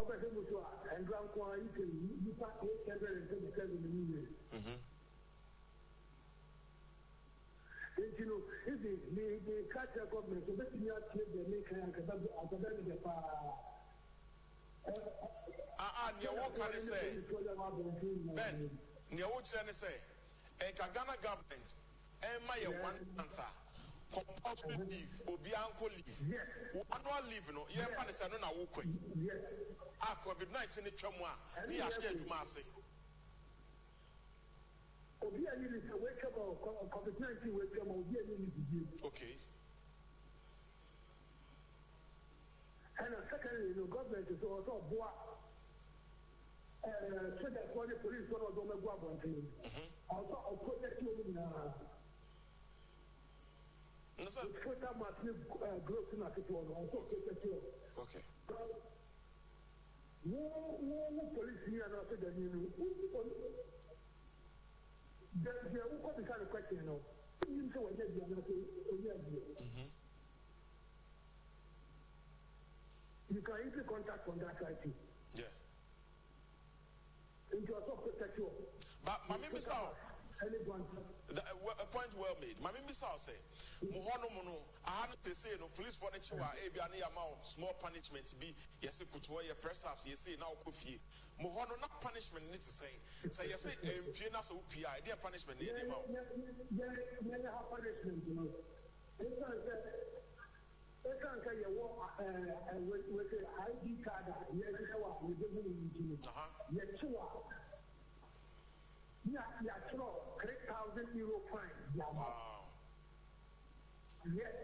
and Grand Quan, you pass 877 years. You know, if the catcher government, so let me not take the make and the what can I say? Ben, what can I say? A Ghana government, and my one answer. Compulsory leave, Obianco leave. Annual leave, no, yeah, Panis, I don't know who could. Ah, COVID-19 in Chamwa, we are scared to Marseille. Wake up, COVID-19, wake up, okay. And secondly, the government is also so that for the police, one of them go on thing. Also, protect you in total massive growth in people, also protect you. Okay. No police here, and also the new. There's a kind of question, you know. You say, you can easily contact on that side too. Yeah. And you also protect you. But my member saw anyone. A point well made. My member saw say, Mohono Mono, I have to say, no police for the Chiwa, Abiani amount, small punishment to be, yes, put away your press ups, you say now, Kofi. Mohono, not punishment, needs to say. So you say, Pianas OPI, dear punishment, near them out. Never have punishment, you know. They can't say you walk with the ID card, yes, you give me. Yes, you are. Yeah, 3,000 euro fine. Wow. Yes.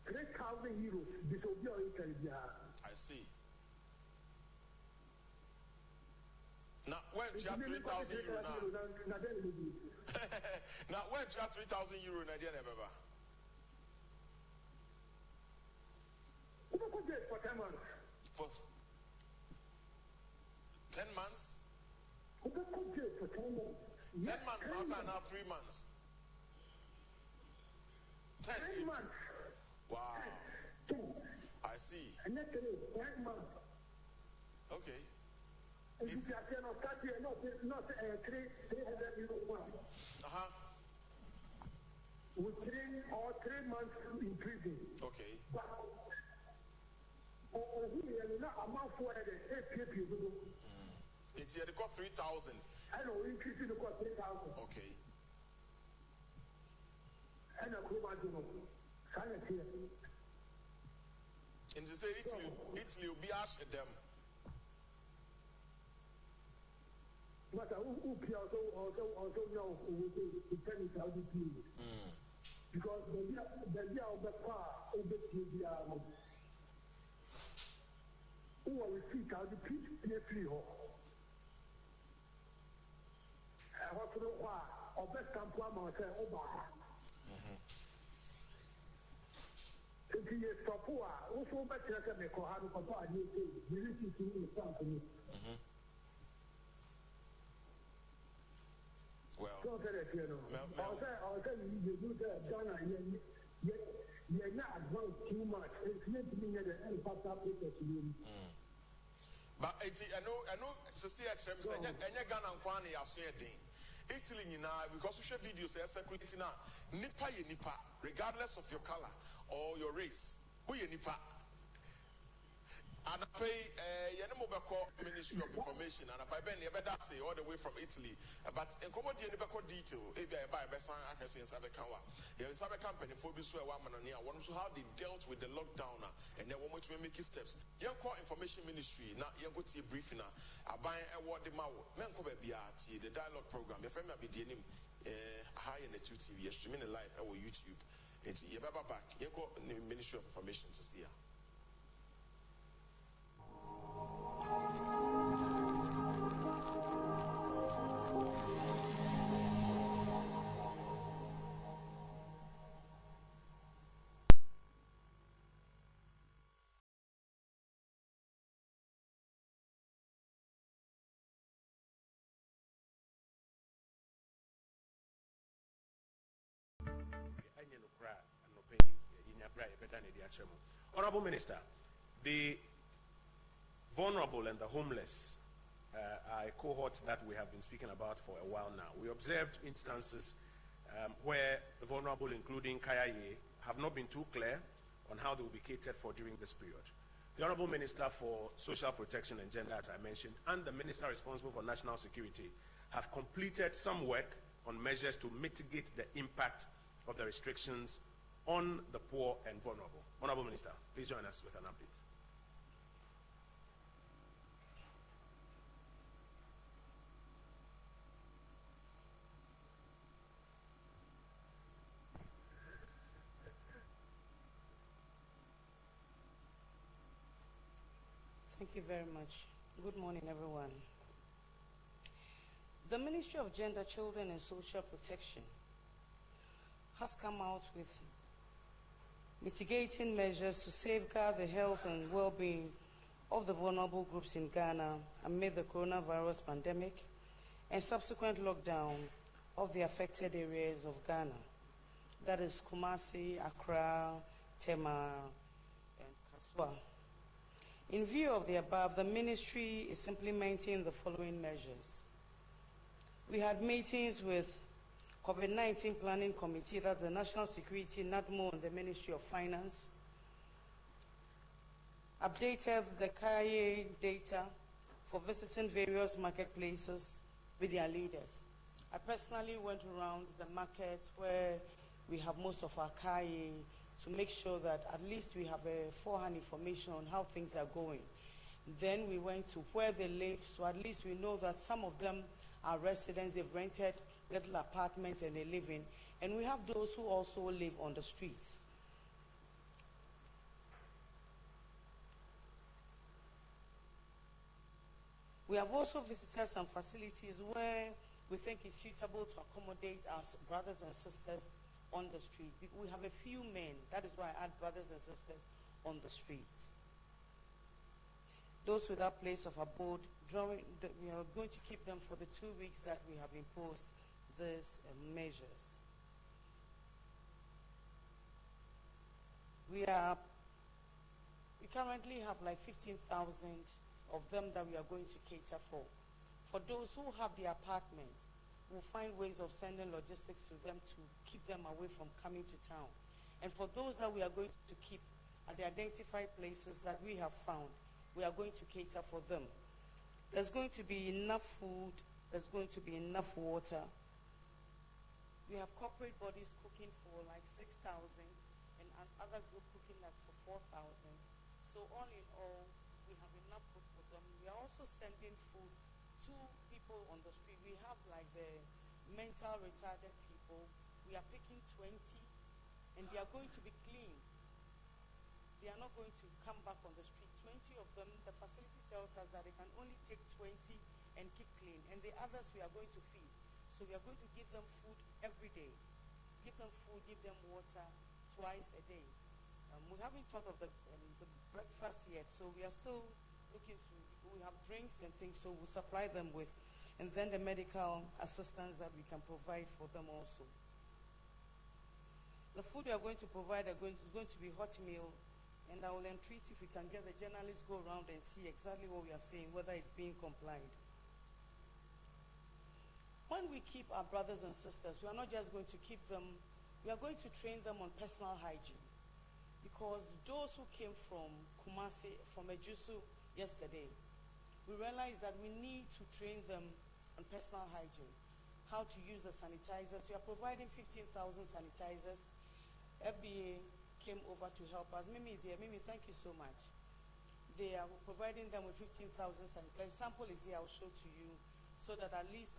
3,000 euros. This will be all Italy. I see. Now, when you have 3,000 euro now? Now, when you have 3,000 euro, Nadia never. For 10 months. For 10 months? 10 months. 10 months, now 3 months. 10 months. Wow. I see. And that's 10 months. Okay. If you cannot start here, not 300 euro. With 3 months in prison. Okay. It's here, they got 3,000. I know, increase it to 3,000. Okay. And a crew, sanitary. And they say Italy will be asking them. But also know who will 10,000 people. Because the year of the car, who will see 3,000 people free home. I want to know why. Or best come to myself, if he is Papua, also better than the Kohana Papa, you listen to me something. Well, don't tell it, you know. I'll tell you, you do that, Ghana, you're not advanced too much. It's meant to be at the end of that process. But I know, to see a term, and you're Ghana and Kwani are sweating. Italy, because we share videos, they're circulating now. Nipa, regardless of your color or your race, who you nipa. And I pay Ministry of Information, and I buy Ben say all the way from Italy. But in commodity, detail, maybe I buy best accuracy in Sabekawa. In Sabekamp, for this way, one to how they dealt with the lockdown, and then one to make steps. Young Core Information Ministry, now you go to a briefing. I buy a word the Mao, Menkobe BRT, the dialogue program. Your family be the name high in the 2 TV, streaming live or YouTube. It's your back. You call Ministry of Information to see her. Honorable Minister, The vulnerable and the homeless are a cohort that we have been speaking about for a while now. We observed instances where the vulnerable, including Kayaye, have not been too clear on how they will be catered for during this period. The Honorable Minister for Social Protection and Gender, as I mentioned, and the Minister responsible for National Security have completed some work on measures to mitigate the impact of the restrictions on the poor and vulnerable. Honorable Minister, please join us with an update. Thank you very much. Good morning, everyone. The Ministry of Gender, Children and Social Protection has come out with mitigating measures to safeguard the health and well-being of the vulnerable groups in Ghana amid the coronavirus pandemic and subsequent lockdown of the affected areas of Ghana. That is Kumasi, Accra, Tema, and Kaswa. In view of the above, the ministry is implementing the following measures. We had meetings with COVID-19 Planning Committee, that the National Security, NADMO, and the Ministry of Finance, updated the KIA data for visiting various marketplaces with their leaders. I personally went around the markets where we have most of our KIA to make sure that at least we have a forehand information on how things are going. Then we went to where they live, so at least we know that some of them are residents, they've rented little apartments and they live in, and we have those who also live on the streets. We have also visited some facilities where we think it's suitable to accommodate our brothers and sisters on the street. We have a few men, that is why I add brothers and sisters on the streets. Those without place of abode, we are going to keep them for the 2 weeks that we have imposed these measures. We currently have like 15,000 of them that we are going to cater for. For those who have the apartments, we'll find ways of sending logistics to them to keep them away from coming to town. And for those that we are going to keep at the identified places that we have found, we are going to cater for them. There's going to be enough food, there's going to be enough water. We have corporate bodies cooking for like 6,000 and another group cooking like for 4,000. So all in all, we have enough food for them. We are also sending food to people on the street. We have like the mental retarded people. We are picking 20 and they are going to be clean. They are not going to come back on the street. 20 of them, the facility tells us that they can only take 20 and keep clean. And the others we are going to feed. So we are going to give them food every day. Give them food, give them water twice a day. We haven't thought of the breakfast yet, so we are still looking through. We have drinks and things, so we'll supply them with. And then the medical assistance that we can provide for them also. The food we are going to provide is going to be hot meal, and I will entreat if we can get the journalists go around and see exactly what we are saying, whether it's being complied. When we keep our brothers and sisters, we are not just going to keep them, we are going to train them on personal hygiene. Because those who came from Kumasi, from Ejusu yesterday, we realized that we need to train them on personal hygiene, how to use the sanitizers. We are providing 15,000 sanitizers. FBA came over to help us. Mimi is here. Mimi, thank you so much. They are providing them with 15,000 sanitizers. Sample is here, I'll show to you, so that at least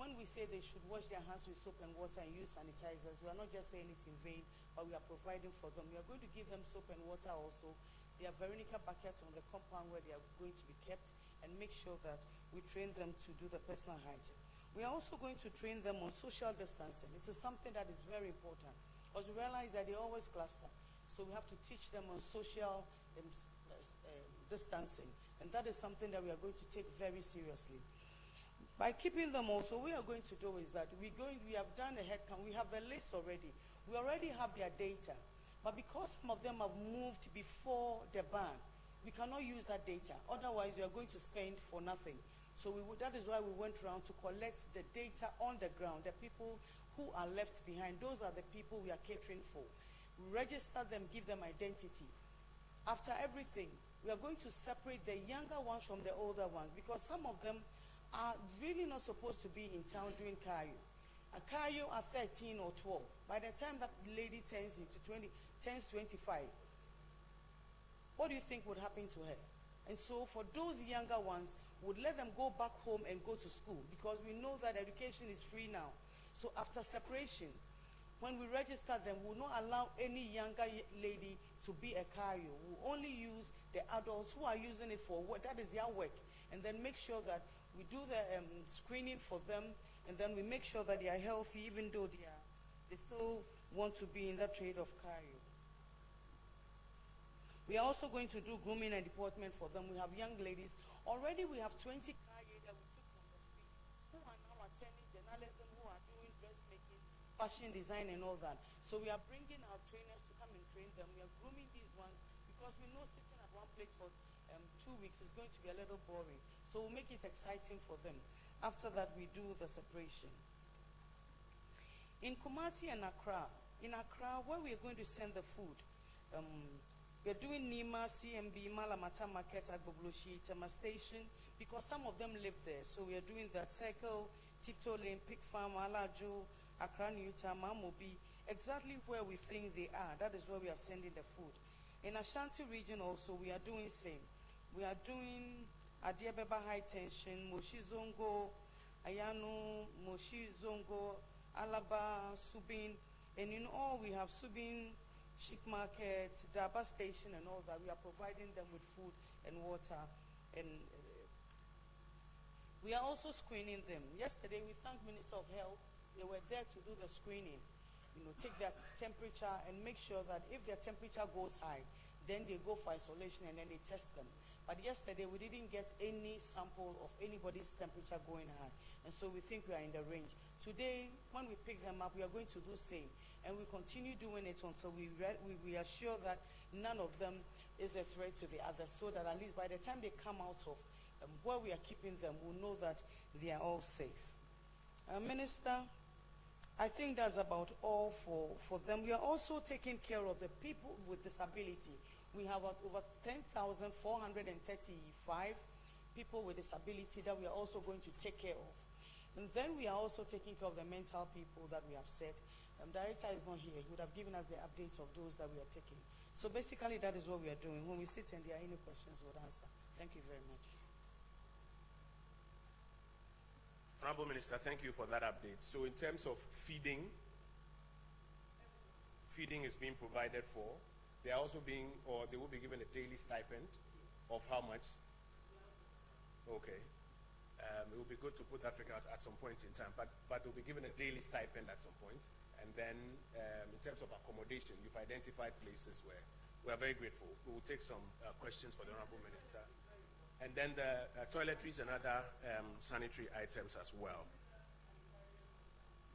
when we say they should wash their hands with soap and water and use sanitizers, we are not just saying it in vain, but we are providing for them. We are going to give them soap and water also. There are Veronica buckets on the compound where they are going to be kept, and make sure that we train them to do the personal hygiene. We are also going to train them on social distancing. It is something that is very important, because we realize that they always cluster. So we have to teach them on social distancing, and that is something that we are going to take very seriously. By keeping them also, what we are going to do is that we have done a head count. We have the list already. We already have their data. But because some of them have moved before the ban, we cannot use that data. Otherwise, we are going to spend for nothing. So that is why we went around to collect the data on the ground, the people who are left behind. Those are the people we are catering for. We register them, give them identity. After everything, we are going to separate the younger ones from the older ones, because some of them are really not supposed to be in town doing Kayo. A Kayo are 13 or 12. By the time that lady turns 25, what do you think would happen to her? And so for those younger ones, would let them go back home and go to school, because we know that education is free now. So after separation, when we register them, we will not allow any younger lady to be a Kayo. We will only use the adults who are using it for work. That is their work. And then make sure that we do the screening for them, and then we make sure that they are healthy, even though they still want to be in that trade of Kayo. We are also going to do grooming and deportment for them. We have young ladies. Already we have 20 Kaye that we took from the street who are now attending journalism, who are doing dressmaking, fashion design and all that. So we are bringing our trainers to come and train them. We are grooming these ones because we know sitting at one place for 2 weeks is going to be a little boring. So we'll make it exciting for them. After that, we do the separation. In Kumasi and Accra, where we are going to send the food, we are doing Nima, CMB, Malamata Market, Agbobloshi, Tema Station, because some of them live there. So we are doing that Circle, Tiptoe Lane, Pig Farm, Alajo, Accra, Newtown, Mamobi, exactly where we think they are. That is where we are sending the food. In Ashanti region also, we are doing same. We are doing Adiabeba High Tension, Moshi Zongo, Ayano, Moshi Zongo, Alaba, Subin, and in all we have Subin, Chic Market, Daba Station and all that. We are providing them with food and water. And we are also screening them. Yesterday we thanked Minister of Health. They were there to do the screening. Take their temperature and make sure that if their temperature goes high, then they go for isolation and then they test them. But yesterday we didn't get any sample of anybody's temperature going high. And so we think we are in the range. Today, when we pick them up, we are going to do the same. And we continue doing it until we are sure that none of them is a threat to the others, so that at least by the time they come out of where we are keeping them, we'll know that they are all safe. Minister, I think that's about all for them. We are also taking care of the people with disability. We have over 10,435 people with disability that we are also going to take care of. And then we are also taking care of the mental people that we have said. Director is not here. He would have given us the updates of those that we are taking. So basically that is what we are doing. When we sit and there are any questions, we'll answer. Thank you very much. Honorable Minister, thank you for that update. So in terms of feeding is being provided for. They are also being, or they will be given a daily stipend of how much? Okay. It will be good to put that figure out at some point in time, but they'll be given a daily stipend at some point. And then in terms of accommodation, you've identified places where we are very grateful. We will take some questions for the Honorable Minister. And then the toiletries and other sanitary items as well.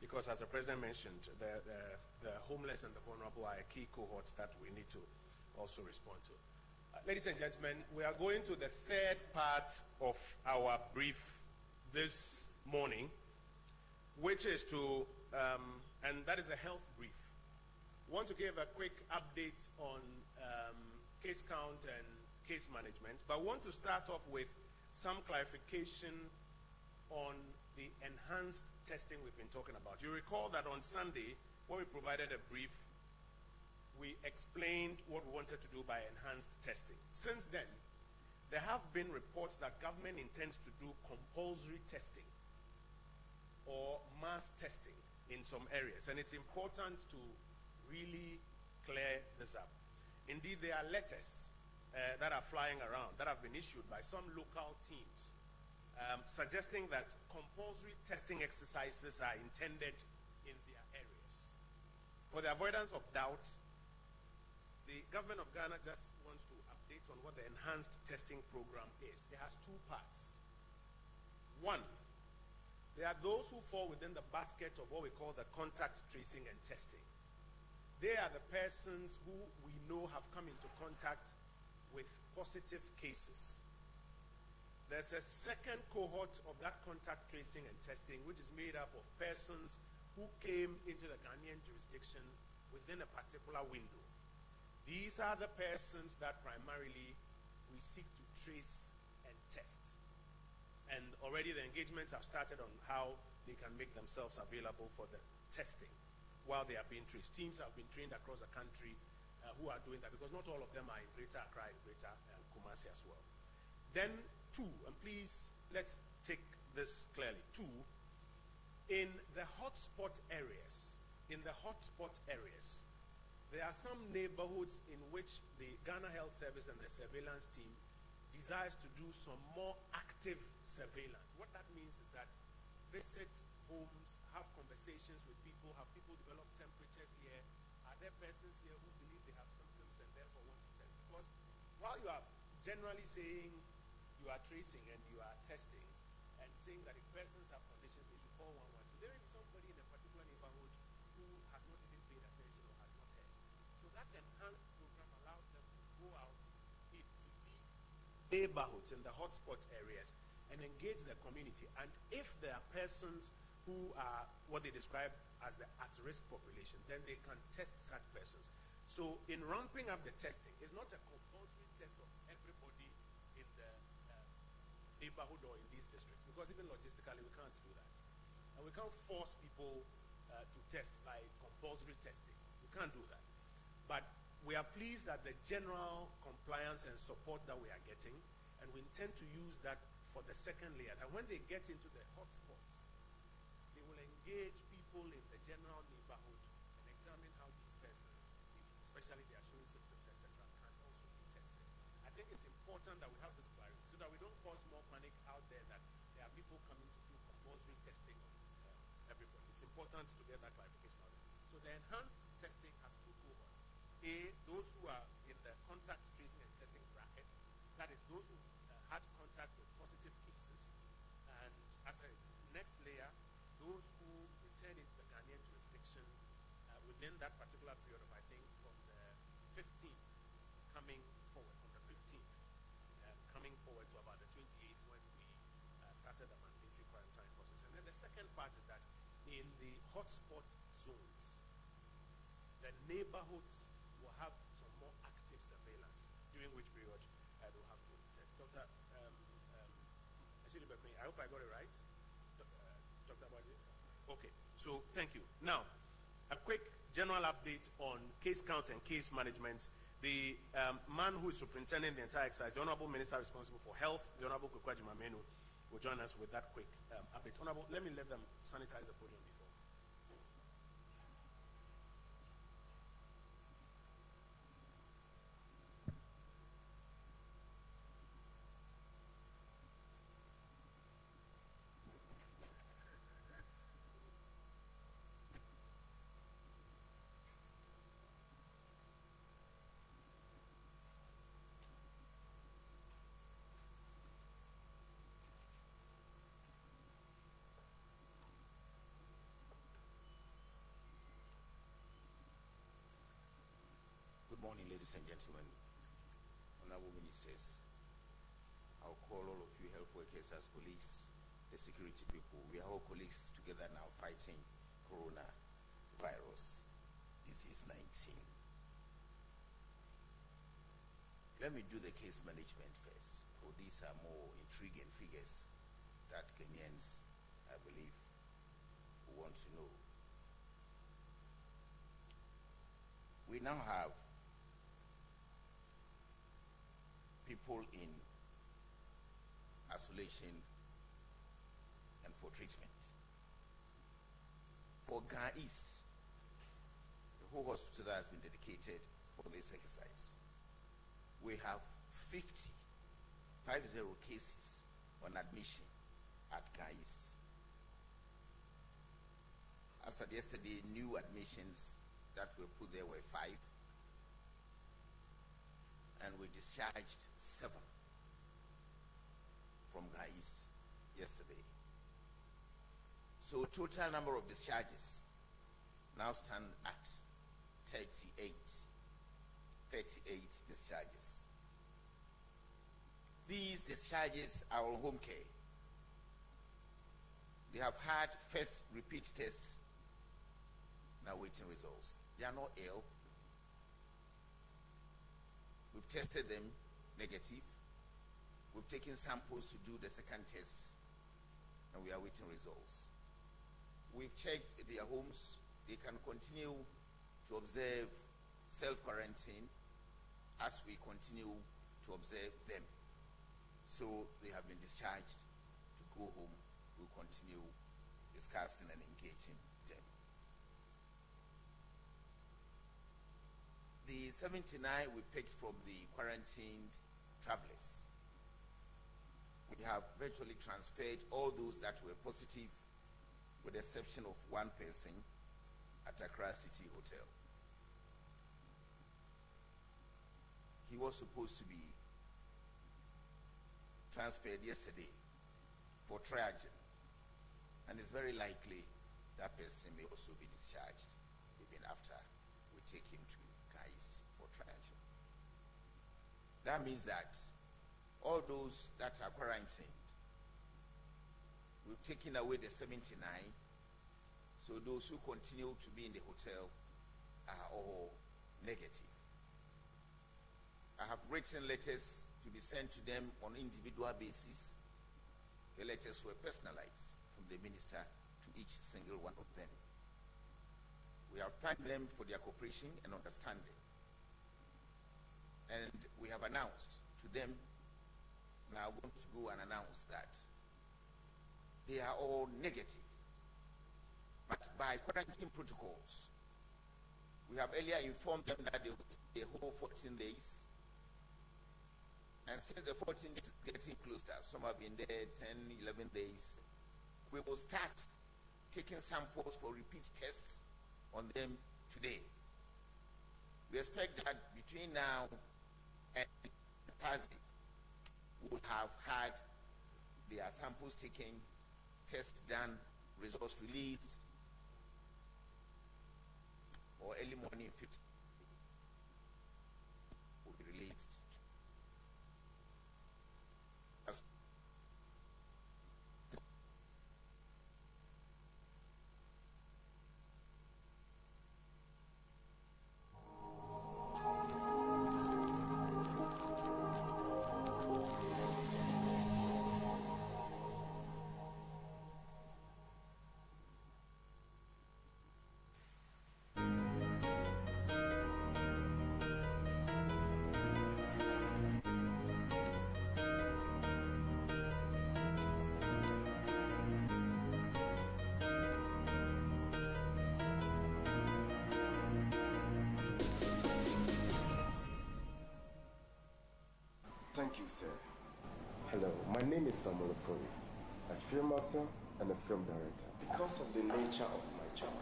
Because as the President mentioned, the homeless and the vulnerable are a key cohort that we need to also respond to. Ladies and gentlemen, we are going to the third part of our brief this morning, which is to, and that is the health brief. We want to give a quick update on case count and case management, but we want to start off with some clarification on the enhanced testing we've been talking about. You recall that on Sunday, when we provided a brief, we explained what we wanted to do by enhanced testing. Since then, there have been reports that government intends to do compulsory testing or mass testing in some areas, and it's important to really clear this up. Indeed, there are letters that are flying around that have been issued by some local teams suggesting that compulsory testing exercises are intended in their areas. For the avoidance of doubt, the government of Ghana just wants to update on what the enhanced testing program is. It has two parts. One, there are those who fall within the basket of what we call the contact tracing and testing. They are the persons who we know have come into contact with positive cases. There's a second cohort of that contact tracing and testing, which is made up of persons who came into the Ghanaian jurisdiction within a particular window. These are the persons that primarily we seek to trace and test. And already the engagements have started on how they can make themselves available for the testing while they are being traced. Teams have been trained across the country who are doing that, because not all of them are in Greater Accra and Greater Kumasi as well. Then two, and please let's take this clearly. Two, in the hotspot areas, there are some neighborhoods in which the Ghana Health Service and the surveillance team desires to do some more active surveillance. What that means is that visit homes, have conversations with people, have people develop temperatures here. Are there persons here who believe they have symptoms and therefore want to test? Because while you are generally saying you are tracing and you are testing and saying that if persons have conditions, they should call 112, there may be somebody in a particular neighborhood who has not even paid attention or has not heard. So that enhanced program allows them to go out into these neighborhoods in the hotspot areas and engage the community. And if there are persons who are what they describe as the at-risk population, then they can test such persons. So in ramping up the testing, it's not a compulsory test of everybody in the neighborhood or in these districts, because even logistically we can't do that. And we can't force people to test by compulsory testing. We can't do that. But we are pleased at the general compliance and support that we are getting, and we intend to use that for the second layer. And when they get into the hotspots, they will engage people in the general neighborhood and examine how these persons, especially they are showing symptoms, etc., can also be tested. I think it's important that we have this clarity so that we don't cause more panic out there that there are people coming to do compulsory testing of everybody. It's important to get that clarification out there. So the enhanced testing has two cohorts. A, those who are in the contact tracing and testing bracket, that is those who had contact with positive cases, and as a next layer, those who return into the Ghanaian jurisdiction within that particular period of, I think, from the 15th coming forward, coming forward to about the 28th when we started the mandatory quarantine process. And then the second part is that in the hotspot zones, the neighborhoods will have some more active surveillance, during which period they will have to test. Dr. I hope I got it right. Dr. Abaji? Okay, so thank you. Now, a quick general update on case count and case management. The man who is superintending the entire exercise, the Honorable Minister responsible for Health, the Honorable Kukwaji Mamenu, will join us with that quick update. Honorable, let them sanitize the podium before. Good morning, ladies and gentlemen, honorable ministers. I'll call all of you health workers as police, the security people. We are all colleagues together now fighting coronavirus, disease 19. Let me do the case management first, for these are more intriguing figures that Kenyans, I believe, want to know. We now have people in isolation and for treatment. For Ghana East, the whole hospital has been dedicated for this exercise. We have 50 cases on admission at Ghana East. As of yesterday, new admissions that were put there were 5. And we discharged 7 from Ghana East yesterday. So total number of discharges now stand at 38 discharges. discharges are on home care. They have had first repeat tests, now waiting results. They are not ill. We've tested them negative. We've taken samples to do the second test, and we are waiting results. We've checked their homes. They can continue to observe self-quarantine as we continue to observe them. So they have been discharged to go home. We'll continue discussing and engaging them. The 79 we picked from the quarantined travelers. We have virtually transferred all those that were positive, with the exception of one person at Accra City Hotel. He was supposed to be transferred yesterday for triage, and it's very likely that person may also be discharged even after we take him to Gais for triage. That means that all those that are quarantined, we've taken away the 79, so those who continue to be in the hotel are all negative. I have written letters to be sent to them on individual basis. The letters were personalized from the minister to each single one of them. We have thanked them for their cooperation and understanding. And we have announced to them, now I'm going to go and announce that they are all negative. But by quarantine protocols, we have earlier informed them that they will stay the whole 14 days. And since the 14 days is getting closer, some have been there 10, 11 days, we will start taking samples for repeat tests on them today. We expect that between now and Thursday, we will have had their samples taken, tests done, results released, or early morning 50 will be released. Thank you, sir. Hello, my name is Samuel Ofori, a film actor and a film director. Because of the nature of my job,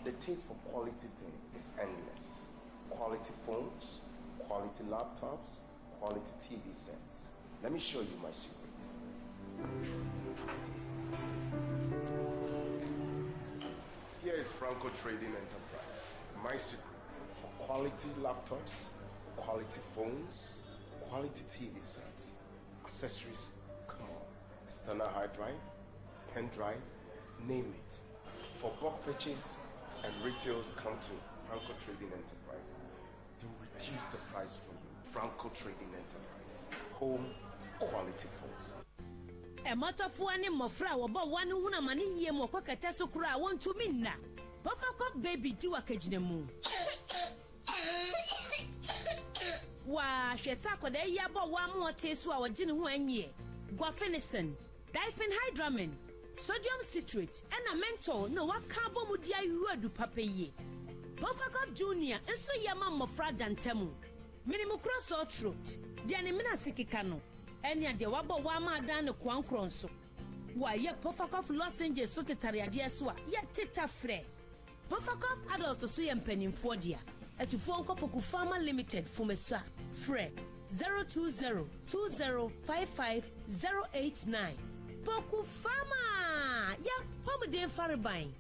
the taste for quality things is endless. Quality phones, quality laptops, quality TV sets. Let me show you my secret. Here is Franco Trading Enterprise. My secret for quality laptops, quality phones, quality TV sets, accessories, come on, external hard drive, pen drive, name it. For bulk purchase and retails, come to Franco Trading Enterprise. They will reduce the price for you. Franco Trading Enterprise, home quality phones. A matter for any mofra about one who na mani ye mo kwa kataso kura want to minna. Papa baby do a kajnemu. Wa shesa kwa de yabo wa mu otesu a wagine ho anye guafenison diphenhydramine sodium citrate and a menthol no wa carbon mu dia yu adu papaye Pofakov Junior enso yama mofra dantemu minimu cross or throat dia ne mina sikika no enya de wabo wa ma dan ne kwankron so wa ye Pofakov Los Angeles so tetariade so a ye teta frɛ Pofakov adult so ye mpanimfo dia Etufo Nkopoku Pharma Limited Fumeswa Fre 02020558089 Poku Pharma ya pomade faribine.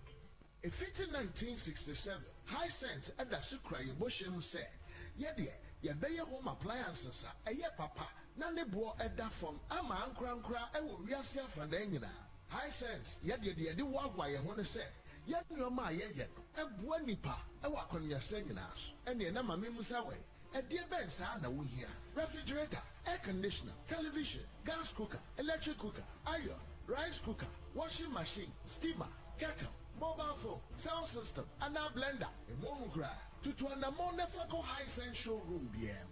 If it's in 1967 high sense and that's a cry motion said yeah dear ya be your home appliances a papa na ne boɔ ɛda fam ama ankorankora ɛwɔ wiase afadan nyinaa. High sense yɛde woahoa yɛn ho ne sɛ yɛn nneɛma a yɛyɛ no ɛboa nipa ɛwɔ akɔneasɛ nyinaa so. Ɛneɛ na ma memu sa wɛ ɛdeɛ bɛn saa na wohia. Refrigerator, air conditioner, television, gas cooker, electric cooker, iron, rice cooker, washing machine, steamer, kettle, mobile phone, sound system, and a blender. Emongra to anamon never go High Sense showroom BM.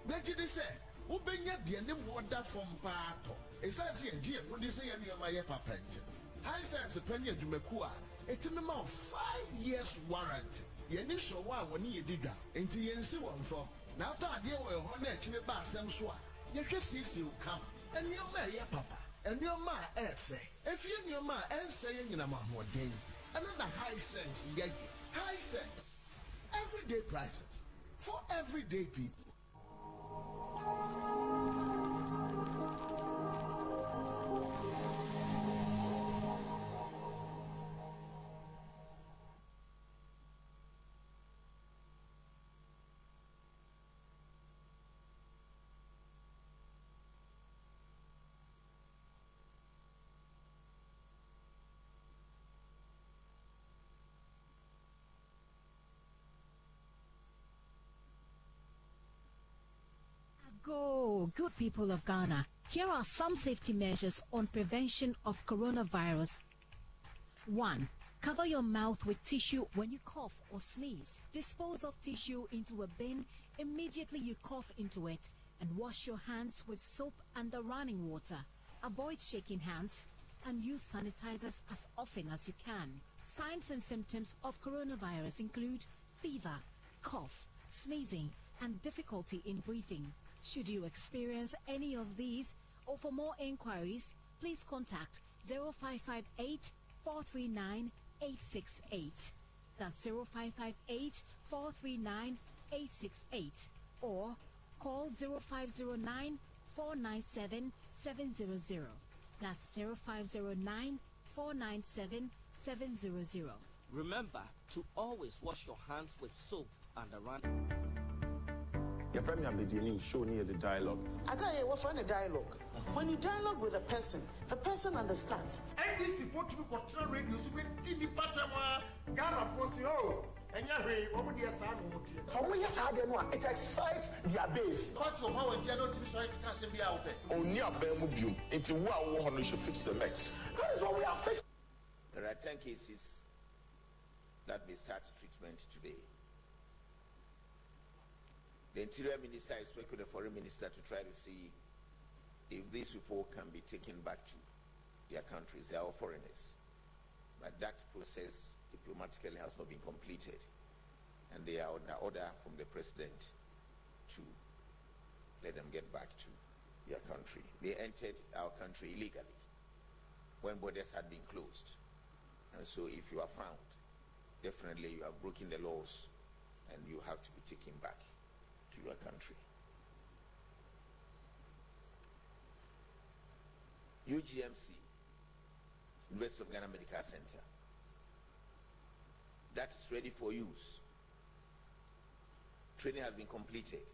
Beji de say, Ubenya de ne water from pato. Exactly, and GM would say any of my papent. High Sense opinion to Mekua, a minimum of 5 years warranty. Yenny show one when you did that, and to Yensi one for. Now that you were on it, you buy some swat. You just see you come, and your man, your papa, and your ma, if you your ma, and saying in a man more day. Another High Sense, High Sense. Everyday prices for everyday people. Go, good people of Ghana. Here are some safety measures on prevention of coronavirus. 1. Cover your mouth with tissue when you cough or sneeze. Dispose of tissue into a bin immediately you cough into it, and wash your hands with soap and running water. Avoid shaking hands and use sanitizers as often as you can. Signs and symptoms of coronavirus include fever, cough, sneezing, and difficulty in breathing. Should you experience any of these, or for more inquiries, please contact 0558 439 868. That's 0558 439 868. Or call 0509 497 700. That's 0509 497 700. Remember to always wash your hands with soap and run. Your friend may be show near the dialogue. I tell you, what's wrong with dialogue? When you dialogue with a person, the person understands. NDC support to be control radio, so we didn't pattern Ghana for oh, and Yahweh, what would you say? So we just had them, it excites their base. But your power and Jano to be so you can't be out there. Only a bemubium into what we should fix the mess. That is what we are fixing. There are 10 cases that may start treatment today. The Interior Minister is working with the Foreign Minister to try to see if these people can be taken back to their countries. They are all foreigners. But that process diplomatically has not been completed. And they are under order from the President to let them get back to their country. They entered our country illegally when borders had been closed. And so if you are found, definitely you have broken the laws and you have to be taken back to your country. UGMC, University of Ghana Medical Center, that is ready for use. Training has been completed.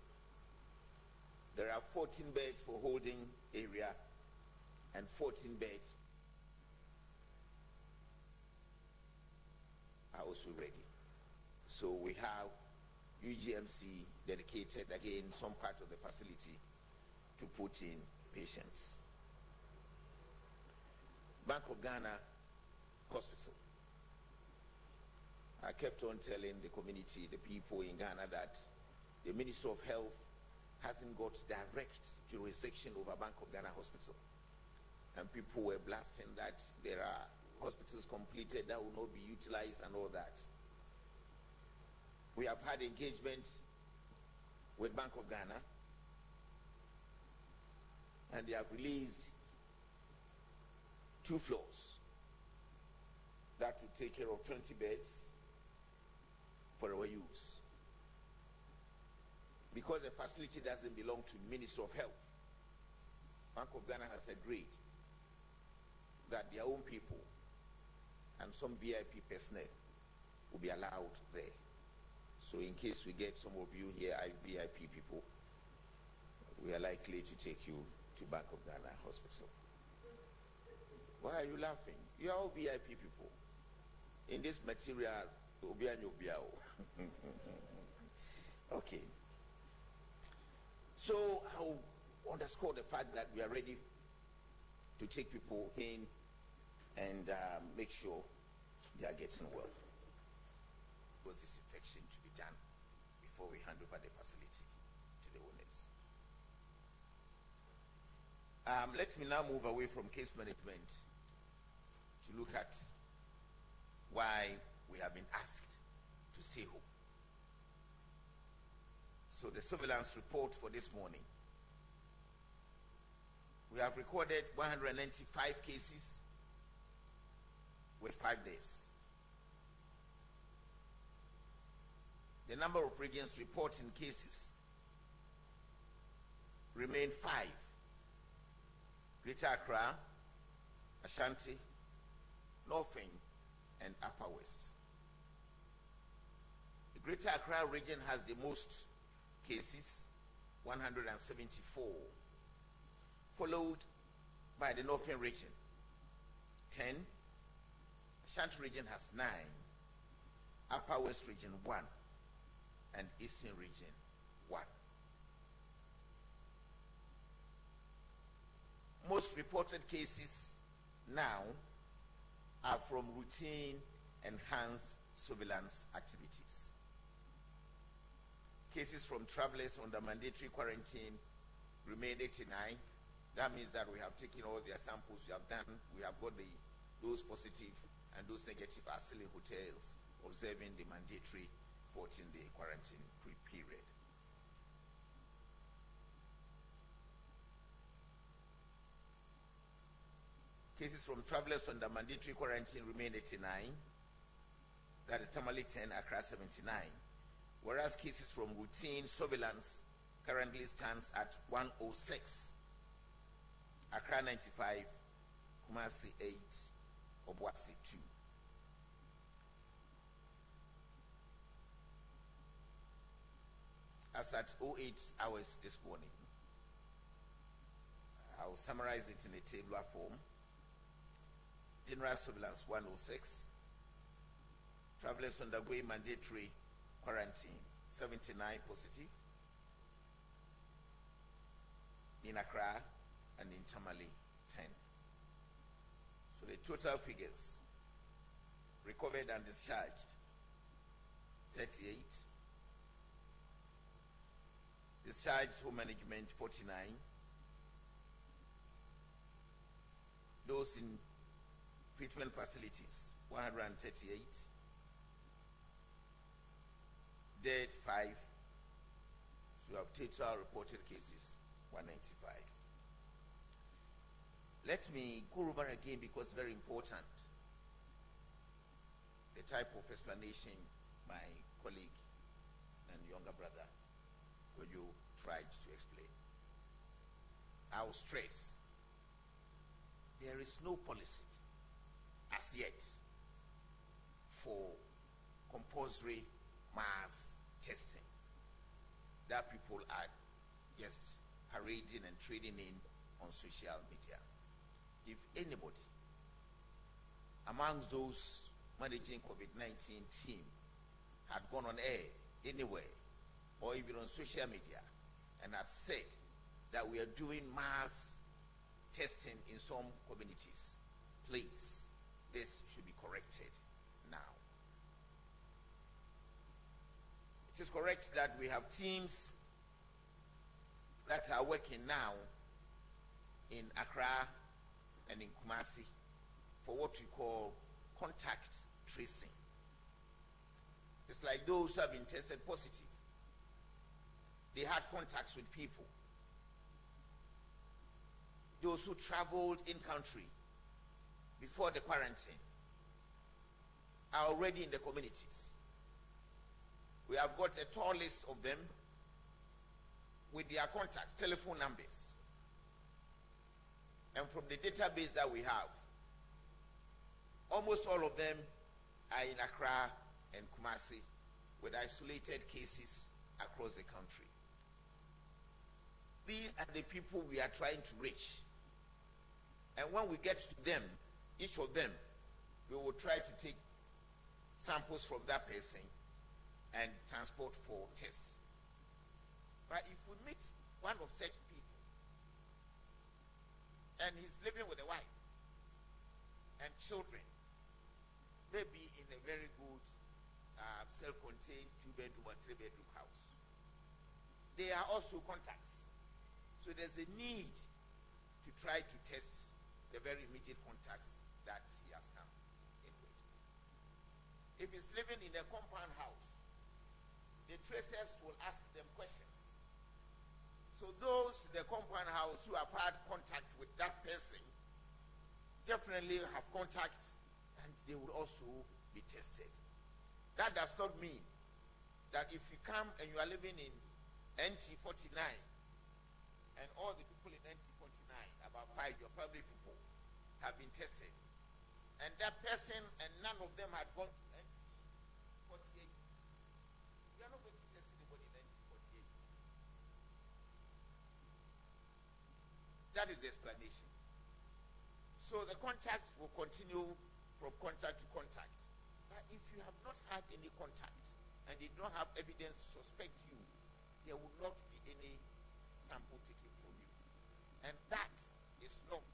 There are 14 beds for holding area and 14 beds are also ready. So we have UGMC dedicated again some part of the facility to put in patients. Bank of Ghana Hospital. I kept on telling the community, the people in Ghana, that the Minister of Health hasn't got direct jurisdiction over Bank of Ghana Hospital. And people were blasting that there are hospitals completed that will not be utilized and all that. We have had engagement with Bank of Ghana, and they have released 2 floors that will take care of 20 beds for our use. Because the facility doesn't belong to the Minister of Health, Bank of Ghana has agreed that their own people and some VIP personnel will be allowed there. So in case we get some of you here, VIP people, we are likely to take you to Bank of Ghana Hospital. Why are you laughing? You are all VIP people. In this material, okay. So I'll underscore the fact that we are ready to take people in and make sure they are getting well. Was this infection to be done before we hand over the facility to the owners? Let me now move away from case management to look at why we have been asked to stay home. So the surveillance report for this morning. We have recorded 195 cases with 5 deaths. The number of regions reporting cases remain 5. Greater Accra, Ashanti, Northern, and Upper West. The Greater Accra region has the most cases, 174, followed by the Northern region, 10. Ashanti region has 9, Upper West region 1, and Eastern region 1. Most reported cases now are from routine enhanced surveillance activities. Cases from travelers under mandatory quarantine remain 89. That means that we have taken all their samples, we have done, we have got those positive and those negative are still in hotels observing the mandatory 14-day quarantine period. Cases from travelers under mandatory quarantine remain 89. That is Tamale 10, Accra 79. Whereas cases from routine surveillance currently stands at 106. Accra 95, Kumasi 8, Obuasi 2. As at 08 hours this morning, I'll summarize it in a tabular form. General surveillance 106. Travelers undergoing mandatory quarantine 79 positive in Accra and in Tamale 10. So the total figures: recovered and discharged 38, discharged home management 49, those in treatment facilities 138, dead 5, so we have total reported cases 195. Let me go over again because very important the type of explanation my colleague and younger brother Kojo tried to explain. I will stress there is no policy as yet for compulsory mass testing that people are just parading and trading in on social media. If anybody amongst those managing COVID-19 team had gone on air anywhere or even on social media and had said that we are doing mass testing in some communities, please, this should be corrected now. It is correct that we have teams that are working now in Accra and in Kumasi for what we call contact tracing. It's like those who have been tested positive. They had contacts with people. Those who traveled in country before the quarantine are already in the communities. We have got a tall list of them with their contacts, telephone numbers. And from the database that we have, almost all of them are in Accra and Kumasi with isolated cases across the country. these are the people we are trying to reach. And when we get to them, each of them, we will try to take samples from that person and transport for tests. But if we meet one of such people, and he's living with a wife and children, maybe in a very good self-contained 2-bedroom or 3-bedroom house, they are also contacts. So there's a need to try to test the very immediate contacts that he has come in with. If he's living in a compound house, the tracers will ask them questions. So those in the compound house who have had contact with that person definitely have contact, and they will also be tested. That does not mean that if you come and you are living in NT49 and all the people in NT49, about 5 your family people, have been tested, and that person and none of them had gone to NT48, we are not going to test anybody in NT48. That is the explanation. So the contact will continue from contact to contact. But if you have not had any contact and they don't have evidence to suspect you, there will not be any sample taken from you. And that is not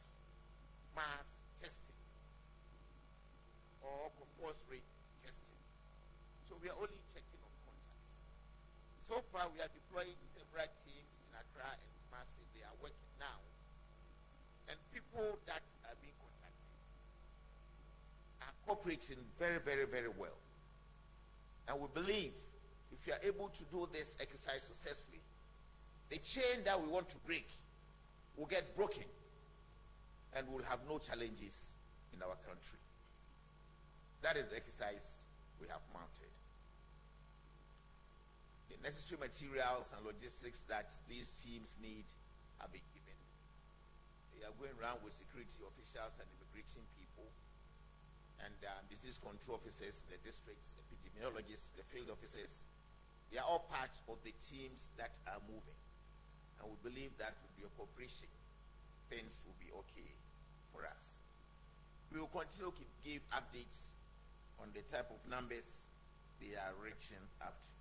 mass testing or compulsory testing. So we are only checking on contacts. So far we are deploying several teams in Accra and Kumasi. They are working now. And people that are being contacted are cooperating very, very, very well. And we believe if you are able to do this exercise successfully, the chain that we want to break will get broken and we'll have no challenges in our country. That is the exercise we have mounted. The necessary materials and logistics that these teams need have been given. They are going around with security officials and immigration people and disease control officers in the districts, epidemiologists, the field officers. They are all part of the teams that are moving. And we believe that with your cooperation, things will be okay for us. We will continue to give updates on the type of numbers they are reaching up to.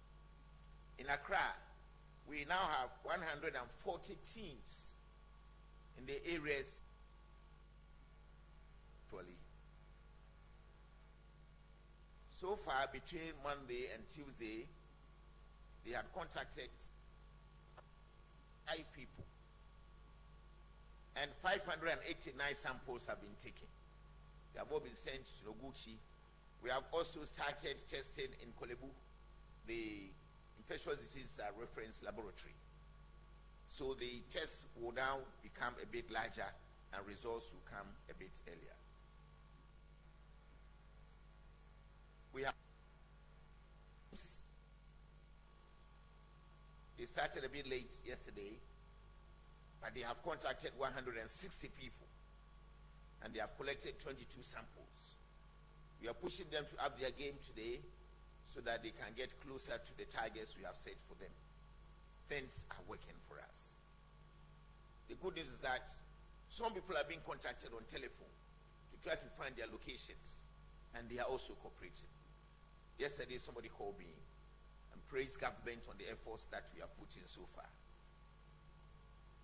In Accra, we now have 140 teams in the areas actually. So far, between Monday and Tuesday, they had contacted 5 people, and 589 samples have been taken. They have all been sent to Noguchi. We have also started testing in Kolebu, the infectious disease reference laboratory. So the tests will now become a bit larger and results will come a bit earlier. We have they started a bit late yesterday, but they have contacted 160 people and they have collected 22 samples. We are pushing them to up their game today so that they can get closer to the targets we have set for them. Things are working for us. The good news is that some people are being contacted on telephone to try to find their locations, and they are also cooperating. Yesterday, somebody called me and praised government on the efforts that we have put in so far.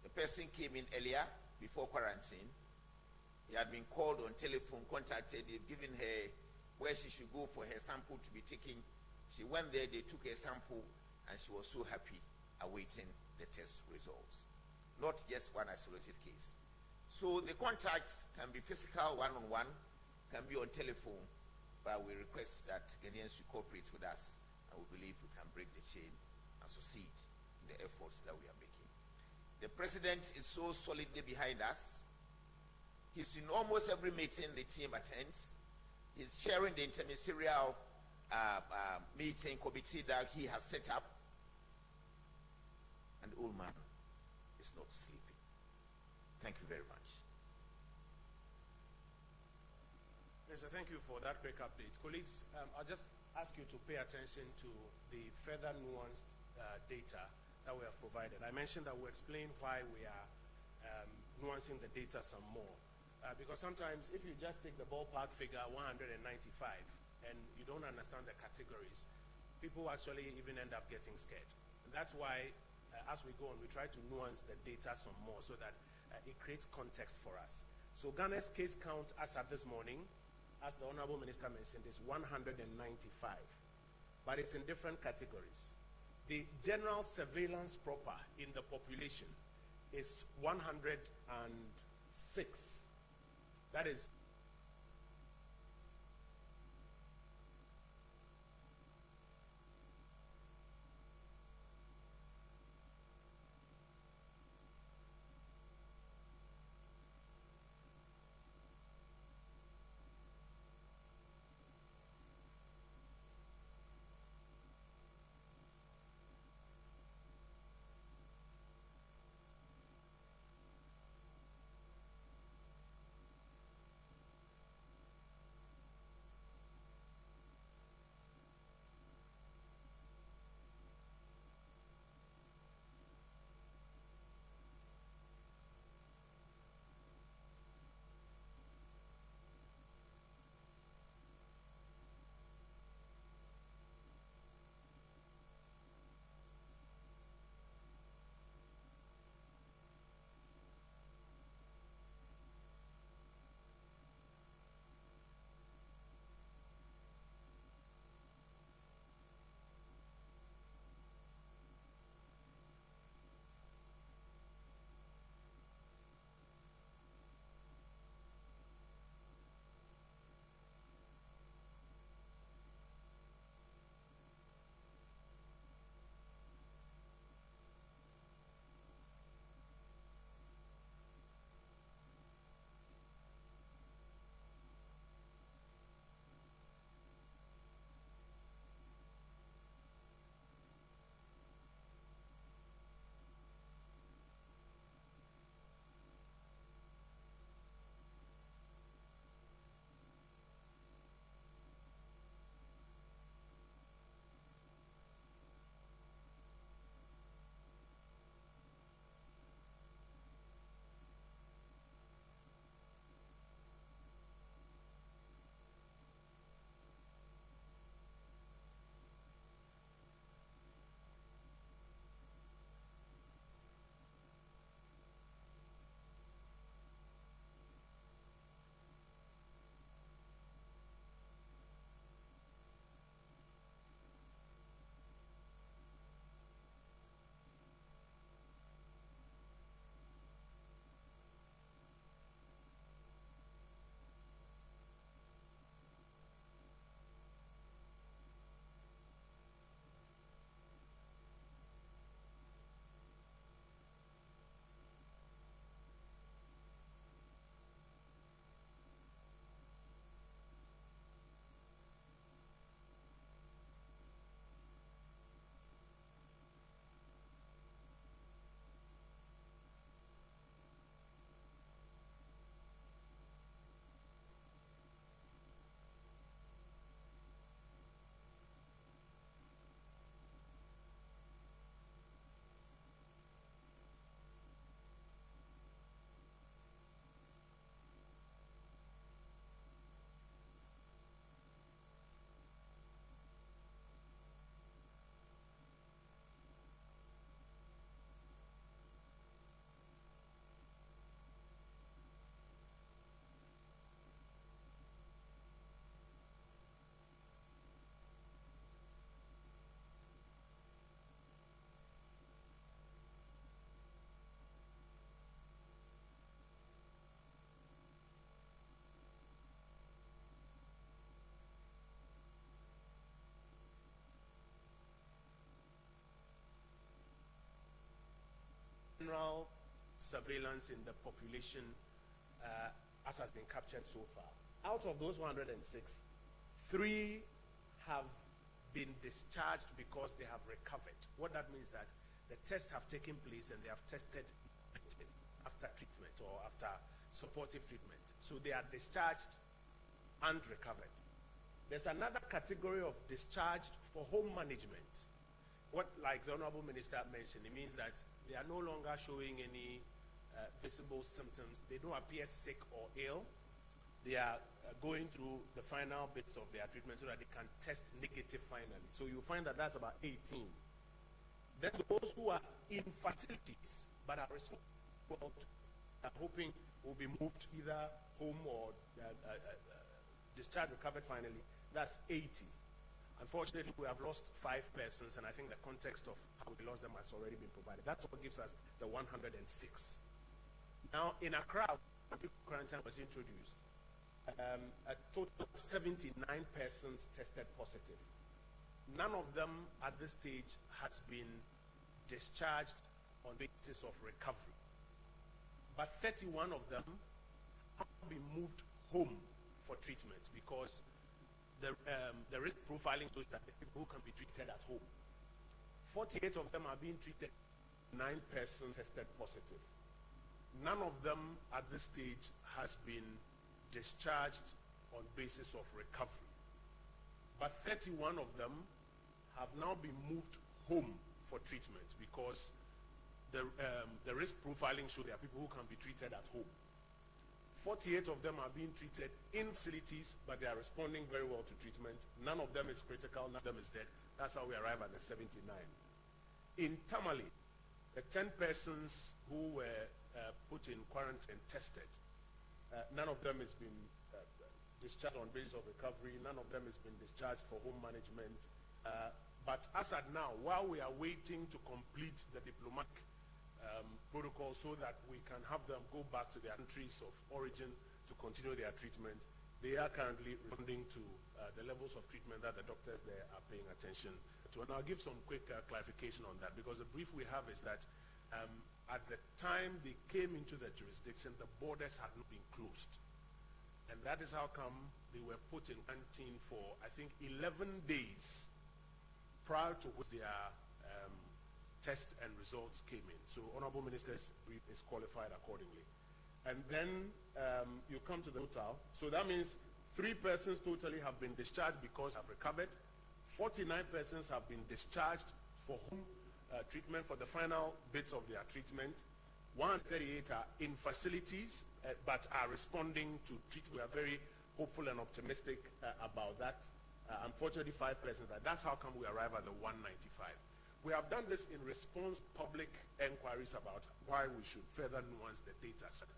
The person came in earlier, before quarantine. He had been called on telephone, contacted, they've given her where she should go for her sample to be taken. She went there, they took her sample, and she was so happy awaiting the test results. Not just one isolated case. So the contacts can be physical, one-on-one, can be on telephone, but we request that Ghanaians should cooperate with us, and we believe we can break the chain and succeed in the efforts that we are making. The president is so solidly behind us. He's in almost every meeting the team attends. He's chairing the interministerial meeting committee that he has set up. And the old man is not sleeping. Thank you very much. Yes, thank you for that quick update. Colleagues, I'll just ask you to pay attention to the further nuanced data that we have provided. I mentioned that we'll explain why we are nuancing the data some more. Because sometimes if you just take the ballpark figure 195 and you don't understand the categories, people actually even end up getting scared. And that's why as we go on, we try to nuance the data some more so that it creates context for us. So Ghana's case count as of this morning, as the Honorable Minister mentioned, is 195, but it's in different categories. The general surveillance proper in the population is 106. That is general surveillance in the population as has been captured so far. Out of those 106, 3 have been discharged because they have recovered. What that means that the tests have taken place and they have tested after treatment or after supportive treatment. So they are discharged and recovered. There's another category of discharged for home management. what, like the Honorable Minister mentioned, it means that they are no longer showing any visible symptoms. They don't appear sick or ill. They are going through the final bits of their treatment so that they can test negative finally. So you find that that's about 18. Then those who are in facilities but are responsible, are hoping will be moved either home or discharged, recovered finally, that's 80. Unfortunately, we have lost 5 persons, and I think the context of how we lost them has already been provided. That's what gives us the 106. Now, in Accra, quarantine was introduced. A total of 79 persons tested positive. None of them at this stage has been discharged on the basis of recovery. But 31 of them have been moved home for treatment because the risk profiling shows that people can be treated at home. 48 of them are being treated. 9 persons tested positive. None of them at this stage has been discharged on basis of recovery. But 31 of them have now been moved home for treatment because the risk profiling shows there are people who can be treated at home. 48 of them are being treated in facilities, but they are responding very well to treatment. None of them is critical, none of them is dead. That's how we arrive at the 79. In Tamale, the 10 persons who were put in quarantine tested, none of them has been discharged on basis of recovery. None of them has been discharged for home management. But as at now, while we are waiting to complete the diplomatic protocol so that we can have them go back to their countries of origin to continue their treatment, they are currently responding to the levels of treatment that the doctors there are paying attention to. And I'll give some quick clarification on that, because the brief we have is that at the time they came into the jurisdiction, the borders had not been closed. And that is how come they were put in quarantine for, I think, 11 days prior to which their test and results came in. So Honorable Minister's brief is qualified accordingly. And then you come to the total. So that means 3 persons totally have been discharged because have recovered. 49 persons have been discharged for home treatment for the final bits of their treatment. 138 are in facilities but are responding to treatment. We are very hopeful and optimistic about that. Unfortunately, 5 persons. That's how come we arrive at the 195. We have done this in response to public inquiries about why we should further nuance the data. So,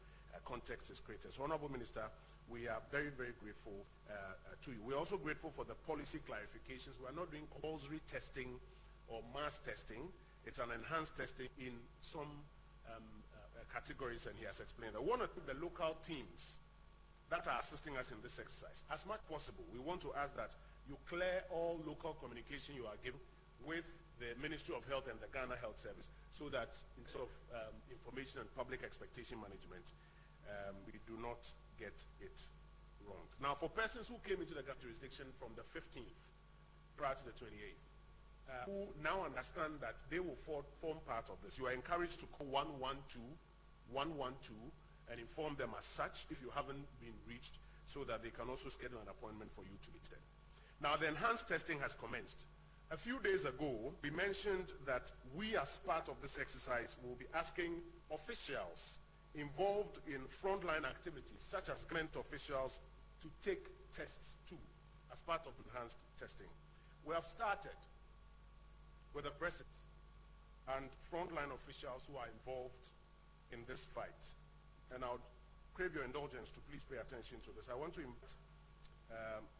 context is greater. So, Honorable Minister, we are very, very grateful to you. We're also grateful for the policy clarifications. We are not doing compulsory testing or mass testing. It's an enhanced testing in some categories, and he has explained that. We want to put the local teams that are assisting us in this exercise, as much possible, we want to ask that you clear all local communication you are given with the Ministry of Health and the Ghana Health Service, so that in sort of information and public expectation management, we do not get it wrong. Now, for persons who came into the Ghana jurisdiction from the 15th prior to the 28th, who now understand that they will form part of this, you are encouraged to call 112 and inform them as such if you haven't been reached, so that they can also schedule an appointment for you to meet them. Now, the enhanced testing has commenced. A few days ago, we mentioned that we, as part of this exercise, will be asking officials involved in frontline activities, such as government officials, to take tests too, as part of enhanced testing. We have started with the President and frontline officials who are involved in this fight. And I would crave your indulgence to please pay attention to this. I want to invite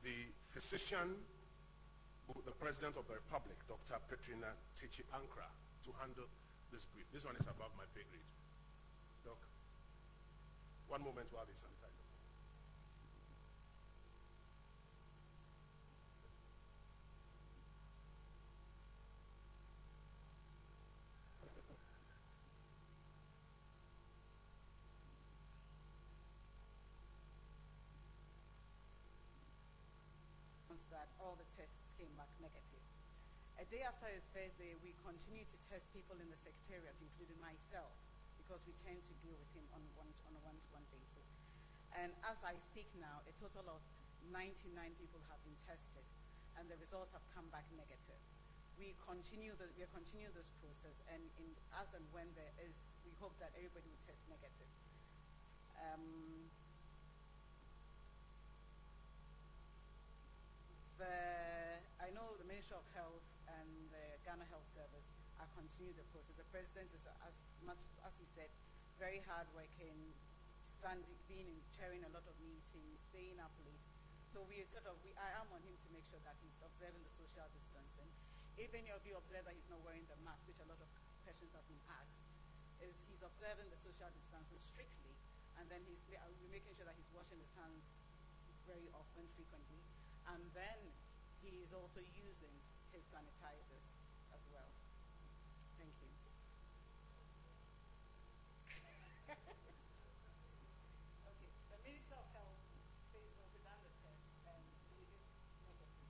the physician, the President of the Republic, Dr. Petrina Tichi Ankra, to handle this brief. This one is above my pay grade. Doc, one moment while they sanitize. That all the tests came back negative. A day after his birthday, we continued to test people in the secretariat, including myself, because we tend to deal with him on a one-to-one basis. And as I speak now, a total of 99 people have been tested, and the results have come back negative. we continue this process, and as and when there is, we hope that everybody will test negative. I know the Ministry of Health and the Ghana Health Service are continuing the process. The President is, as much as he said, very hardworking, chairing a lot of meetings, staying up late. So I am on him to make sure that he's observing the social distancing. If any of you observe that he's not wearing the mask, which a lot of questions have been asked, he's observing the social distancing strictly, and then we're making sure that he's washing his hands very often, frequently, and then he is also using his sanitizers as well. Thank you. Okay, the Minister of Health says we've done the test and it is negative.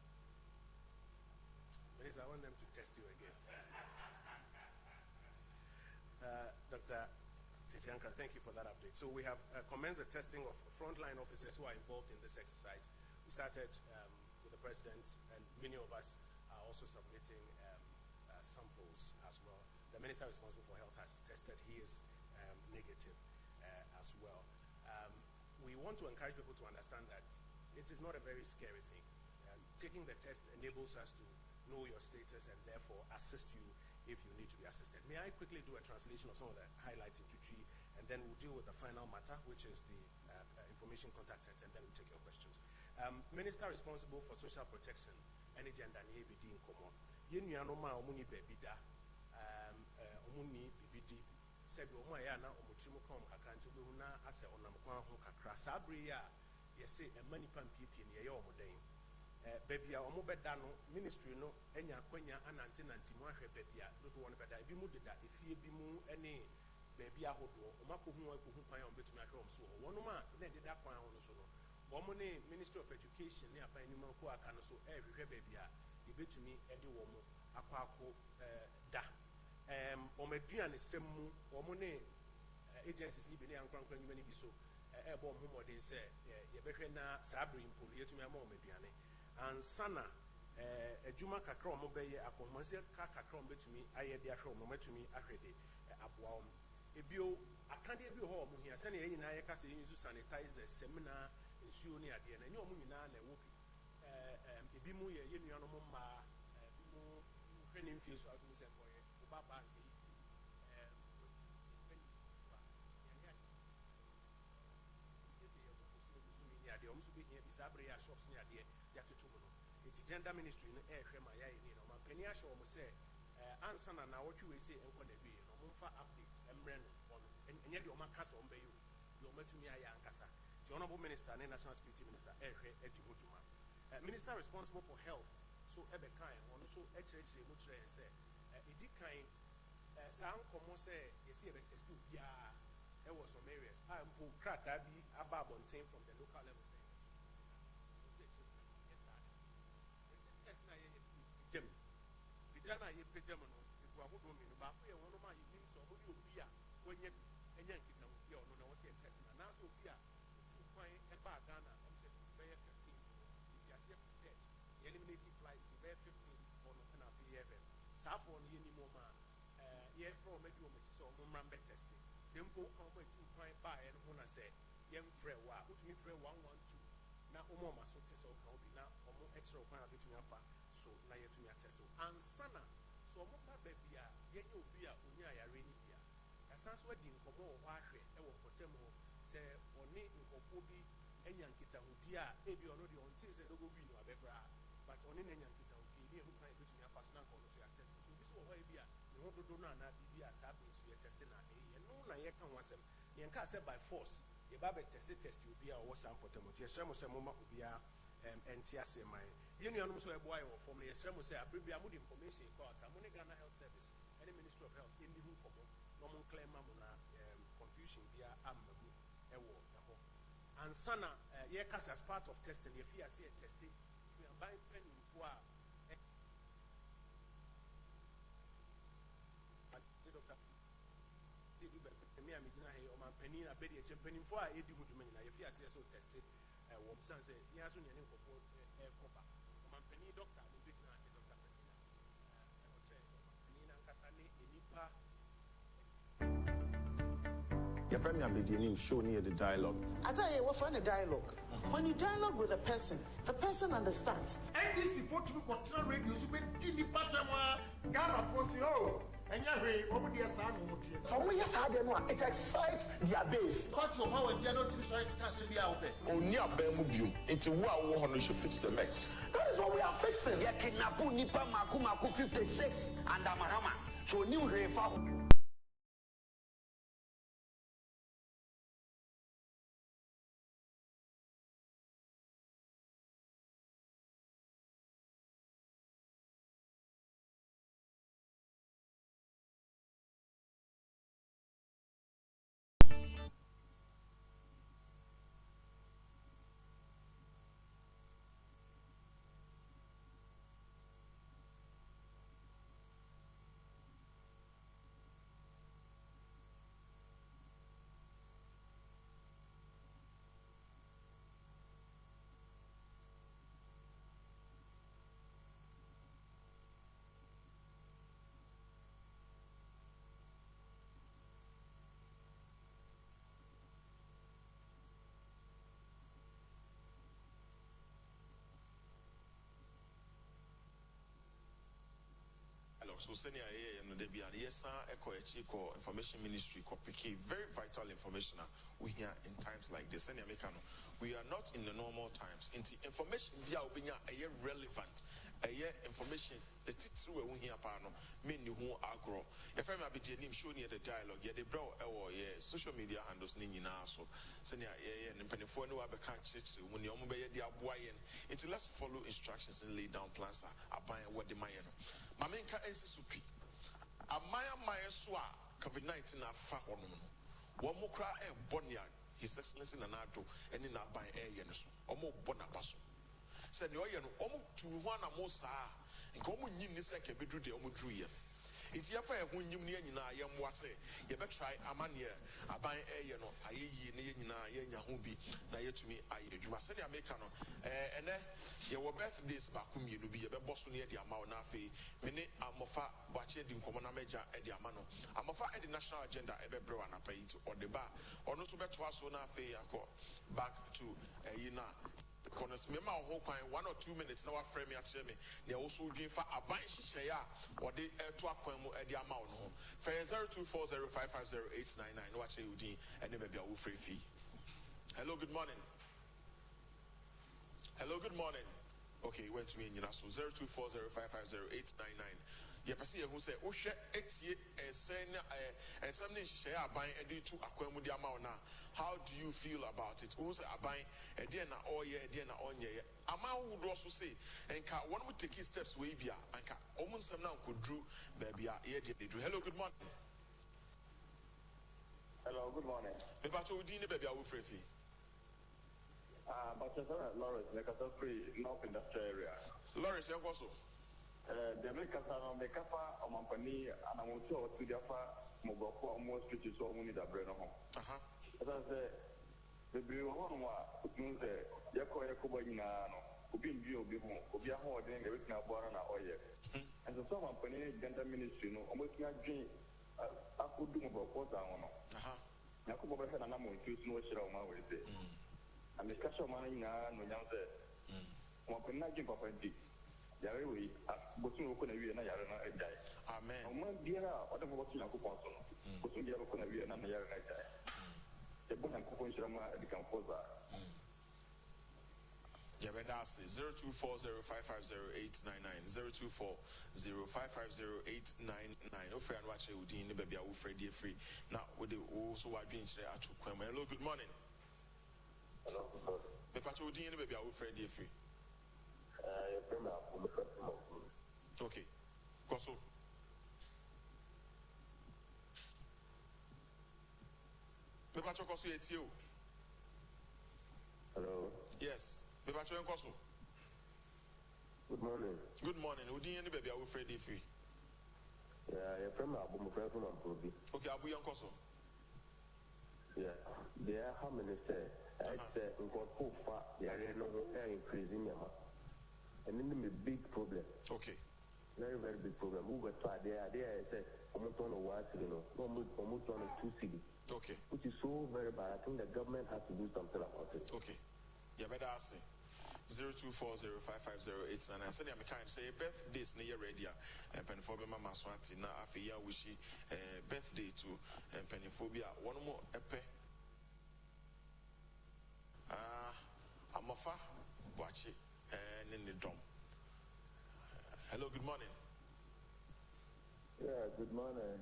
Minister, I want them to test you again. Dr. Titianka, thank you for that update. So we have commenced the testing of frontline officers who are involved in this exercise. We started with the President, and many of us are also submitting samples as well. The Minister responsible for health has tested. He is negative as well. We want to encourage people to understand that it is not a very scary thing. Taking the test enables us to know your status and therefore assist you if you need to be assisted. May I quickly do a translation of some of the highlights in Tuchi, and then we'll deal with the final matter, which is the information contact center, and then we'll take your questions. Minister responsible for social protection, any gender, any ABD in common. Yenuanoma omuni bebida, omuni bibidi, said Omayana, Omuchimukom Kakantu, Luna, Asa Onamkwan, Kakra, Sabria, yes, a money pan pipi in Yayomodain. Baby, our mobile dano ministry no enya kwenya anante nanti mo ahwe baby a do won beda bi mu deda efie bi mu ene baby ahodo o mako hu kwan on betumi ahwe om so wono ma na deda kwan on so no wo mo ne Ministry of Education ne aban ni man ko aka no so ehwehwe baby a ebetumi ede wo mo akwa da o maduane semmu wo mo ne agencies ni bi ne ankwankwan ni bi so ebo mo modern say ye behwe na sabri impolo yetumi ama o maduane ansana adwuma kakra omo beye akomanse kakra omo betumi ayede ahwe omo matumi ahwede aboa omo ebio akande bi ho omo hia sene yina ye kase yin su sanitizer semina nsuo ne ade na nye omo nyina na ewo bi ebi mu ye yenuano mo ma bi mu hwe ne mfie so atu se for ye obaba nke Sabre ya shops ni ade ya tutumu no eti gender ministry no ehwe ma ya ni no mampani ahye o mo se ansa na wotwe we se enko na bi no mo mfa update emre no on enye de o makasa on bayo de o matumi aya ankasa the honorable minister and national security minister ehwe edi hojuma minister responsible for health so ebe kan on so echirechire mo kire se edi kan sa ankomo se yesi ebe test bia e was some areas ampo krata bi ababonten from the local level Ghana ye pejam no eku ahodo mi no ba ko ye wono ma ye nim so mo di obi a wonye enya nkita obi a ono na wo se test na so obi a tu kwan e ba Ghana am se be 15 if you are prepared eliminate flights be 15 ono na be even safo no ye nim o ma ye from maybe o me so mo mran be testing simple kan mo tu kwan ba e no na se ye mfrɛ wa utumi frɛ 112 na o mo ma so te so kan obi na o mo extra kwan a betumi afa so na yetumi atesto ansana so mo ba baby a yenye obi a onya ayare ni bia kasa so adi nkomo wo ahwe e wo potem ho se oni nkofo bi enya nkita hodi a ebi ono de onti se dogo bi no abebra but oni na enya nkita hodi ni ehu kan betumi afa so na nkono so ya test so bi so wo bi a ne ho dodo na na bi a sa be so ya test na e no na ye kan wasem ye nka se by force ye ba be test obi a wo sam potem ti e hye mo se mo ma obi a entiase mai yenu anu so ebo ayo from the extreme say abibia mo information ko ata mo ne Ghana Health Service and the Ministry of Health in the hu komo no mo claim ma mo na confusion bia amamu ewo ho ansana ye kasa as part of testing ye fear say testing we are buying pen for doctor did me am gina he o man penin abedi e chempanin for a edi hu dwuma nyina ye fear say so tested wo msan say nya so nyane nkofo koba o man penin doctor ni bit na say doctor penin Your friend will show near the dialogue. I tell you, what friend a dialogue? When you dialogue with a person, the person understands. NDC for to be control radio, so when Timmy Patama, Ghana for and Yahweh, what would your son? So we just had them one. It excites their base. What's your power? You not to be sorry to cancel the out there. Only a bemubium. It's a wow, we should fix the mess. That is what we are fixing. Ya kidnapu nipa maku 56 and Amahama. So new refa. So senior no de bia yes information ministry ko pick very vital information we hear in times like this senior mekano we are not in the normal times into information bia obinya relevant information the titru we hear pa no me ni hu agro e frame abedi nim show near the dialogue ye de bro social media handles ni nyina so senior nimpanifo ni wa be ka church mu ni omo be ye de aboa ye into let's follow instructions and lay down plans aban what the man no Mamenka SSP. Amaya Mayaswa, COVID-19 afa hono. Wamukra Bonia, His Excellency Nanado, and in Abai Air Yenesu, Omo Bonapaso. Said Yoyan, Omo to one Amosa, and Common Yinisek Bedru de Omudruya. It's Yafa when you near Yam Wase, you better try Amania, Abai Air, Aye, Nina, Yahubi, Naya to me, I do my senior Mekano, and then your birthdays back whom you be a boss near the Amao Nafi, Minute Amofa, Bache in Common Major at the Amano. Amofa at the national agenda, ever bro and a pay or the bar, or no to bet was so Nafe, back to Yina. Because remember whole 1 or 2 minutes now frame me they also doing for a bunch share or they to acquire at the amount home. Fair 0240550899 watch you and never be a free fee. Hello, good morning. Hello, good morning. Okay, went to me in so 0240550899. Yeah, but see who say, oh, share etie and something share buying a to acquire the amount now. How do you feel about it? Who say buying a dinner all year, dinner on year? Amount would also say, and one would take his steps way beyond, and almost some now could drew baby. Hello, good morning. Hello, good morning. About to dinner baby, I will free fee. But Lawrence, make us free North Industrial area. Lawrence, you also. The American Mekafa, Omampani, and I want to the Mogoko, almost which is all we need a brain home. As I say, the Brew Honwa, Yako Yakobanino, Ubin Bio Bimo, Ubia holding a week now, Borana Oye. And so some company, dental ministry, no, almost not dream. I could do about what I want. Yakuba had an amount to no share of my way. And the cash of money now, no young there. One can not give up a dick. Yahweh, but soon open a year and I die. Amen. One dear, whatever was in a coupon, but soon you open a year and I die. The book and coupon shama become posa. Yabenasi 0240550899 0240550899. Offer and watch you in the baby. I will free. Now with the also what being today at hello, good morning. Hello, the patrol in the baby. I will free. Okay, Koso. Me pacho Koso yeti o. Hello. Yes. Me pacho en Koso. Good morning. Good morning. Udi any baby I will free free. Yeah, you're from Abu Mufra from Amprobi. Okay, Abu Yan Koso. Yeah. There are how many say? I say in Kofa, they are no increasing. And then a big problem. Okay. Very, very big problem. Who were tried there? I said, almost on a 1 city, almost on a 2 city. Okay. Which is so very bad. I think the government has to do something about it. Okay. Yeah, better ask. 0240550899. I said, I'm kind say birthdays near radio and Penphobia Maswati. Now, I feel wish birthday to Penphobia. One more epe. I'm a far watch it and in the dome. Hello, good morning. Yeah, good morning.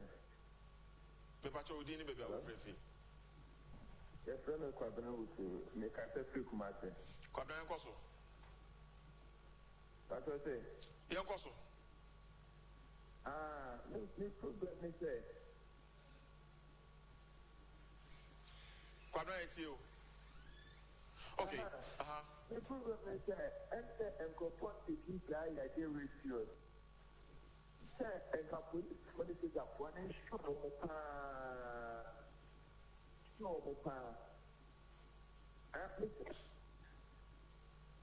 Maybe I told you, maybe I will free. Your friend is quite able to make a free commander. Quadrant Cosso. That's what I say. Yeah, Cosso. No problem, me say. Quadrant you. Okay. The problem is that enter and go put the key guy like they refuse. Sir, and the police is up one and show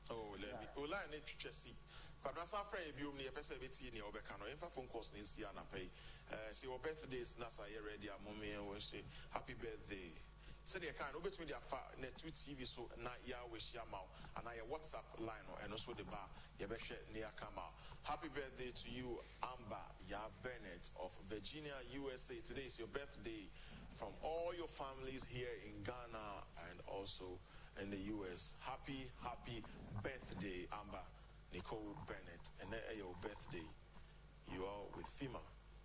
Oh, let me. Well, I need to see. But I'm afraid you may have said it's in your back. In fact, phone calls in Siana pay. See, your birthday is Nasa ready. A moment when say happy birthday. Said you can't over to me their two TV so na ya wish ya mau and I WhatsApp line and also the bar ya beshe near Kama. Happy birthday to you, Amber Ya Bennett of Virginia, USA. Today is your birthday from all your families here in Ghana and also in the US. Happy birthday, Amber Nicole Bennett. And your birthday. You are with FEMA.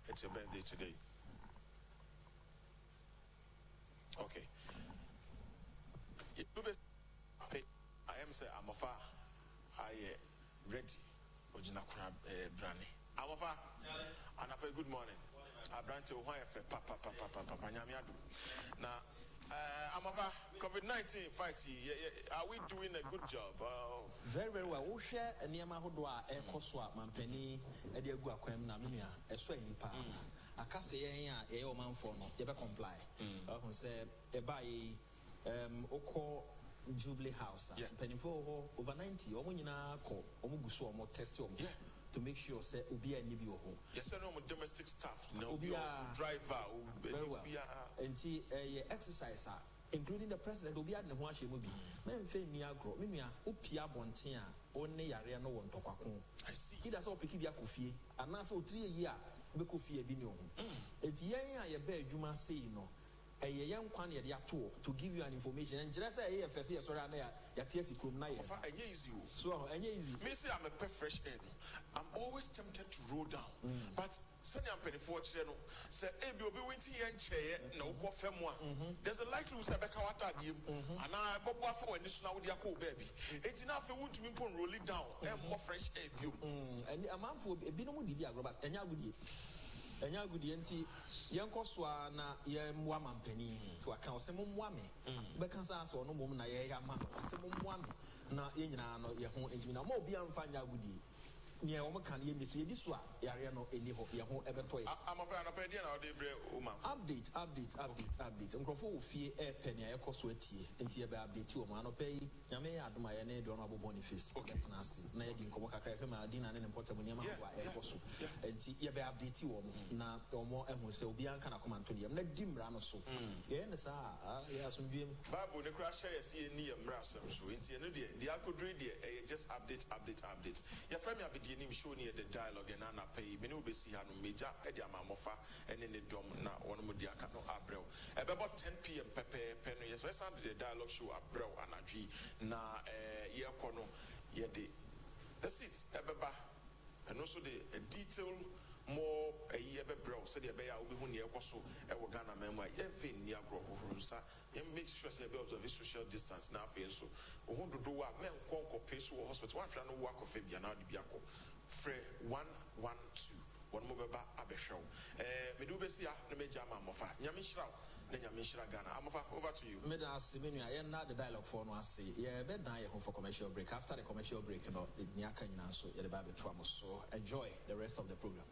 It's your birthday today. Okay. I am say I'm a far. I ready. Ojinakuna Brani. I'm a far. And I good morning. I brand to why papa. Now, I'm a far. COVID-19 fight. Are we doing a good job? Very, very well. We share a near Mahodwa, a Koswa, Mampeni, a Diagua Quem Namia, a swaying pa. I can't say a man for no, you comply. I say a buy Oko Jubilee House, Penifo over 90, or when you are called, Omuguso, or more test to make sure say Ubia Nibio. Yes, I know domestic staff, no driver, very well. And see a exercise, including the president, Ubia and Washi movie. Men fame Niagro, Mimia, Upia Bontia, only area no one to Kwakun. I see. He does all Pikibia Kufi, and also 3 years. Bekufi ebino. Eti yen ya be adwuma sei no. Yen kwan ye de ato to give you an information. And just say ye first sorry na ya tiesi krom na ye. Ofa enye easy o. So enye easy. Me say I'm a fresh air. I'm always tempted to roll down. But send am penifo kire no. Say e bi obi wenti yen cheye na wo fam a. There's a likelihood say beka wata dem. And I bobo afa wani so na wo de akọ baby. Eti na afa won't me pon roll it down. More fresh air bi. And a man for ebi no mo didi agro but enya gudi. Enya gudi enti yenko so na ye mwa mampani so aka o se mo mwa me be kan sa so no mom na ye ya ma se mo mwa me na ye nyina no ye ho enti na mo obi amfa nya gudi ne o mo kan ye mi so ye di so a yare no eni ho ye ho ebeto ye I'm a friend of idea now they bre o man update nkrofo wo fie e pen ya yeko so atie enti ye be update o mo anope yi nyame ya adoma ye ne de ono abobo ni face na ase na ye di nkomo kakra hwe ma dina ne importa mo niam wa e koso enti ye be update wo mo na omo ehun se obi anka na komanto ne na di mra no so ye ne sa ya so ndwem bible ne kra share ye ni ye mra asem so enti no de akodre de just update your friend me abedi ni show ni the dialogue na na pay me ne obesi ha no meja e de amamofa ene ne dom na wono mo di aka no abrel e be 10 p.m. pepe no yes we sound the dialogue show abrel anadwi na ye kono ye de the seats e be ba and also the detail more a year bro said the bear will be when you also a Ghana member every near Grossa and make sure say observe social distance now so who do what men conquer pace hospital one friend work of Fabia now the Biaco Fre 112 one mobile abeshow Medubesia the major mammofa Yamishra then Yamishra Ghana I'm over to you Medas Minia I am not the dialogue for no say yeah bed now home for commercial break after the commercial break you know the Nyaka so the Bible so enjoy the rest of the program.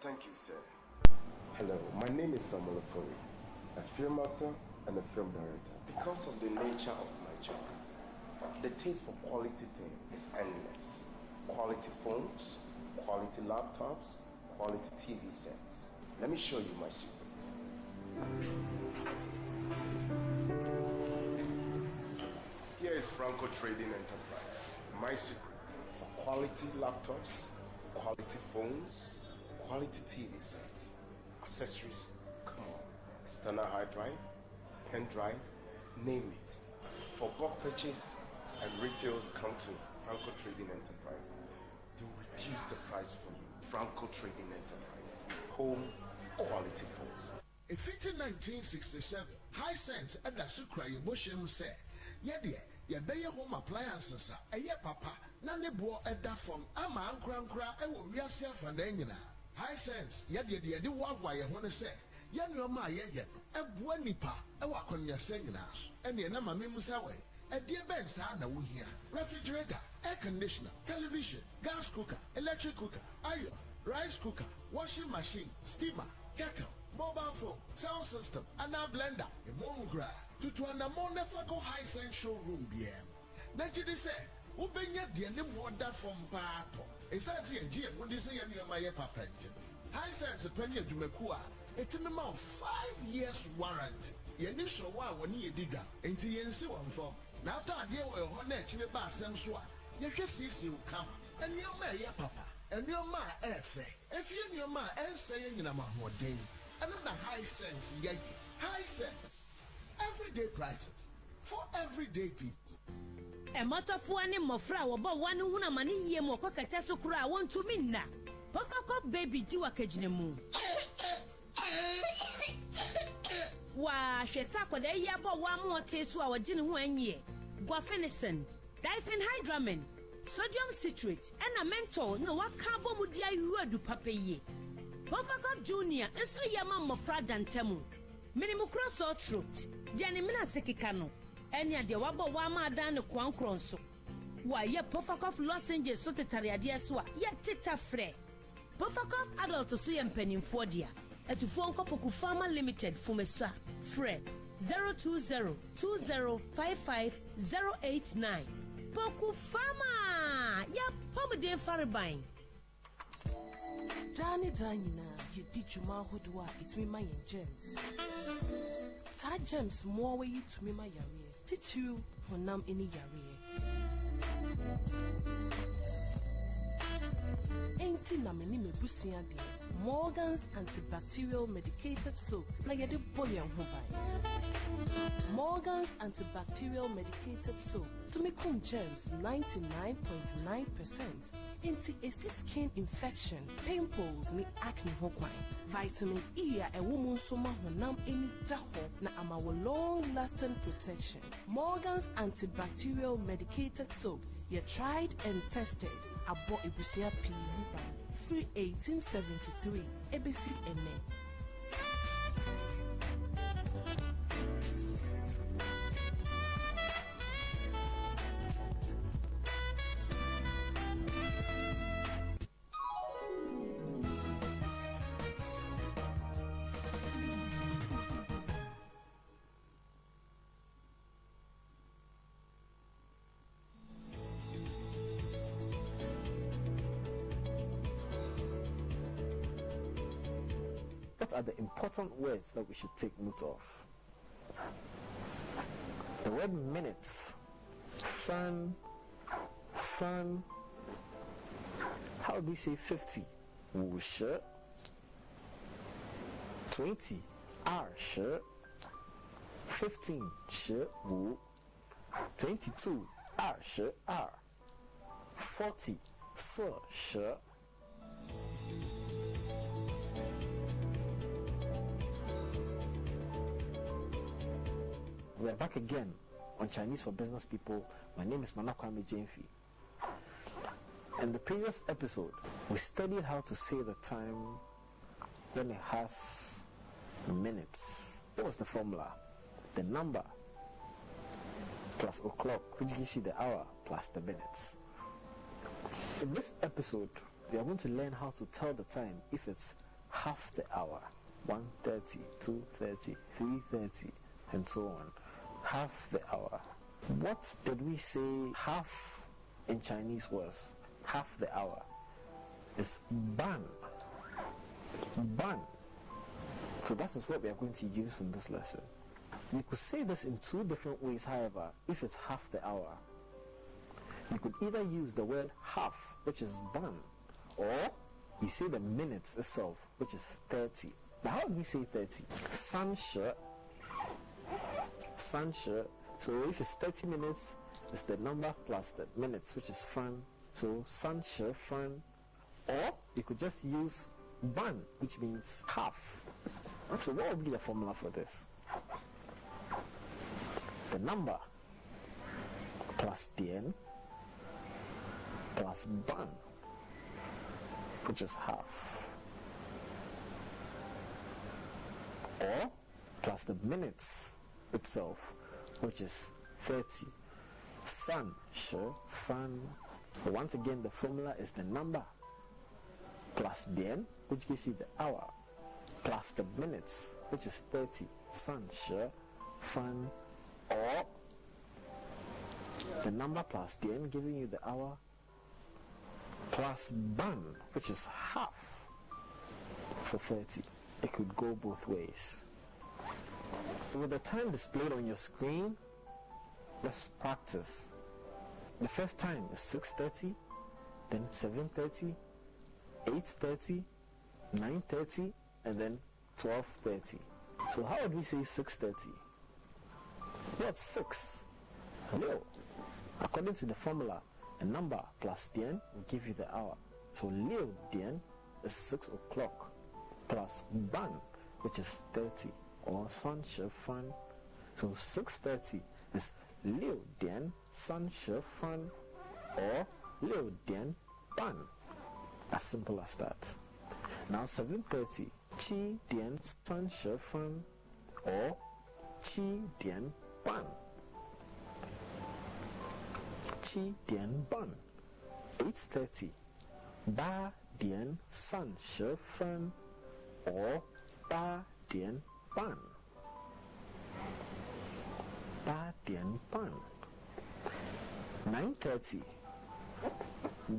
Thank you, sir. Hello, my name is Samuel Ofori, a film actor and a film director. Because of the nature of my job, the taste for quality things is endless. Quality phones, quality laptops, quality TV sets. Let me show you my secret. Here is Franco Trading Enterprise. My secret for quality laptops, quality phones, quality TV sets, accessories, come on, external hard drive, pen drive, name it. For bulk purchase and retails, come to Franco Trading Enterprise. They'll reduce the price for you. Franco Trading Enterprise, home quality phones. In 1967, High Sense and the Sukra Bushim said, Yadia, ya bay home appliances, a ye papa, none bore a da from Ama Crankra, and will be a self and Dana. High Sense, Yadia, the Wagway, I want to say, Yan your my yet, a buenipa, a walk on your seniors, and the Nama Mimusawe, a dear Ben Sana will hear, refrigerator, air conditioner, television, gas cooker, electric cooker, iron, rice cooker, washing machine, steamer, kettle, mobile phone, sound system, and a blender, a mongra, to an amount of High Sense showroom BM. Naturally said, who bring yet the name water from Pato? It's actually a G, when you say my papa. High Sense a penny to Mekua, it's a minimum of 5 years warranty. You need so well when you did that, and you see one from. Now, that dear will honor to the bass and swan. You just see you come, and your man, your papa, and your ma, if you and your ma, and saying in a man more day. And on the High Sense, yagi. High Sense. Everyday prices for everyday people. A motofuani mofra wabo one huna mani ye moko kateso kura want to minna. Pofako baby jiwa kejnemu. Wa shesa kwa de yabo wa mo tesu a wajini hu anye. Guafenison, diphenhydramine, sodium citrate, and a menthol no wa carbo mudia yuadu papeye. Pofako Junior and so yama mofra dantemu. Minimu cross or throat, Jenny Mina Sekikano, and ya de wabo wama dan kwan kronso. Why ye Pofakov Los Angeles Sotetaria swa, ye tita fre. Pofakov adult to suy and penny for dia, at to phone Kopoku Farmer Limited Fumeswa, Fred 020-2055-089. Poku Farmer, ya pomade farabine. Danny Danina, you did you ma who do it me my gems. Sad gems more way to me my yare. Teach you when I'm in yare. Ain't na many me busia de Morgan's antibacterial medicated soap na yede boy and hobai. Morgan's antibacterial medicated soap to make home germs 99.9%. Into a skin infection, pimples, ni acne hokwine. Vitamin E a woman soma honam any daho na amawo long-lasting protection. Morgan's antibacterial medicated soap, you tried and tested. Abo ebusia P. Free 1873. ABC MA. What are the important words that we should take note of? The word minutes. Fun. How do we say 50? Wush. 20. Sh. 15. Sh. Wu. 22. Sh. 40. Sh. We are back again on Chinese for Business People. My name is Manakwame Jenfi. In the previous episode, we studied how to say the time when it has minutes. What was the formula? The number plus o'clock, which gives you the hour plus the minutes. In this episode, we are going to learn how to tell the time if it's half the hour. 1:30, 2:30, 3:30, and so on. Half the hour. What did we say half in Chinese was? Half the hour. It's ban. Ban. So that is what we are going to use in this lesson. We could say this in two different ways, however, if it's half the hour. You could either use the word half, which is ban, or you say the minutes itself, which is 30. Now, how do we say 30? 30. 30. So if it's 30 minutes, it's the number plus the minutes, which is fan. So 30 fan. Or you could just use ban, which means half. So what would be the formula for this? The number plus dn plus ban, which is half, or plus the minutes itself, which is 30. San, shi, fan. Once again, the formula is the number plus dn, which gives you the hour, plus the minutes, which is 30. San, shi, fan, or the number plus dn giving you the hour, plus ban, which is half for 30. It could go both ways. With the time displayed on your screen, let's practice. The first time is 6:30, then 7:30, 8:30, 9:30, and then 12:30. So how would we say 6:30? What's 6? Leo. According to the formula, a number plus dn will give you the hour. So Leo dn is 6 o'clock plus ban, which is 30, or sun fan. So 6:30 is Leo dn sun fan, or Leo dn ban. As simple as that. Now 7:30, chi dn sun fan, or chi dn ban. Chi dien ban. 8:30, ba dien san shi fan, or ba dien ban. Ba dien ban. 9:30,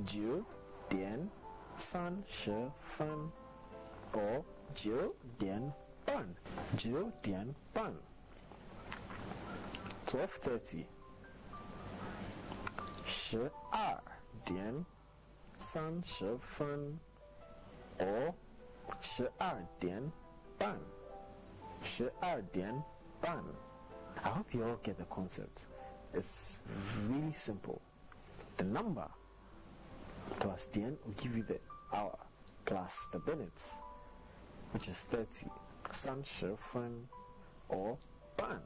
jiu dien san shi fan, or jiu dien ban. Jiu dien ban. 12:30, 12点30分 or 12点半 12点半 I hope you all get the concept. It's really simple. The number plus the n will give you the hour plus the minutes, which is 30. 30分 or ban.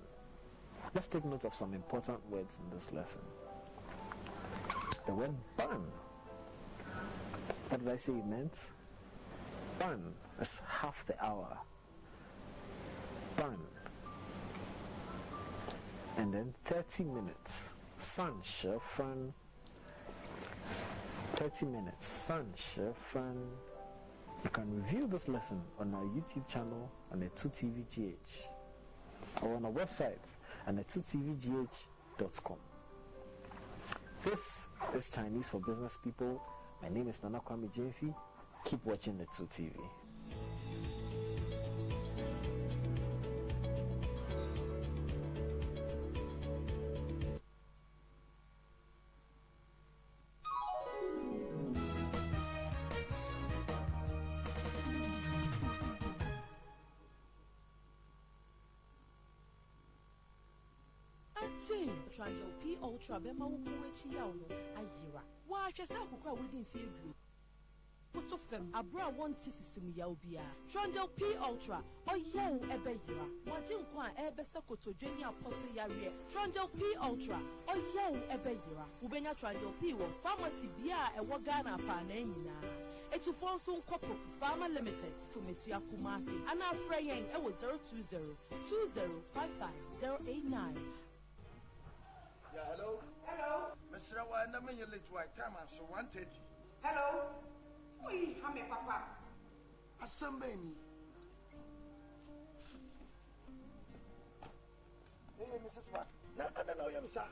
Let's take note of some important words in this lesson. The word ban. What did I say it meant? Ban is half the hour. Ban. And then 30 minutes. 30分. 30 minutes. 30分. You can review this lesson on our YouTube channel on the 2tvgh, or on our website at the 2tvgh.com. This is Chinese for Business People. My name is Nana Kwame Jemfi. Keep watching the 2TV. Trangel P Ultra Bema Wuchi Yauno Ayira. Why just how could within field group? Put of them a bra one tissy yaubia. Trangel P Ultra or Yao Ebehira. Wajin Kwa Ebe Sakoto Jenia Apostle Yaria. Trangel P Ultra or Yao Ebehira. Ubenya Trangel P one pharmacy Bia and Wagana Panena. It's to form soon corporate Pharma Limited for Monsieur Kumasi. And our praying it was 020 2055089. Yeah, hello? Hello? Mr. Rawa, I'm late to time, so 1:30. Hello? Oui, I'm a papa. Asambeni. Hey, Mrs. Mark. No, sir.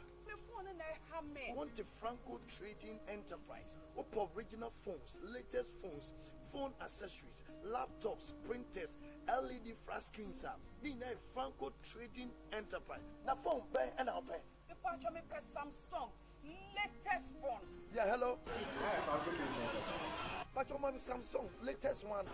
Want a Franco Trading Enterprise. Op original phones, latest phones, phone accessories, laptops, printers, LED flash screens. Being a Franco Trading Enterprise. The phone pay and I'll pay. The patch me pay Samsung latest phones. Yeah, hello. Patch on Samsung latest one.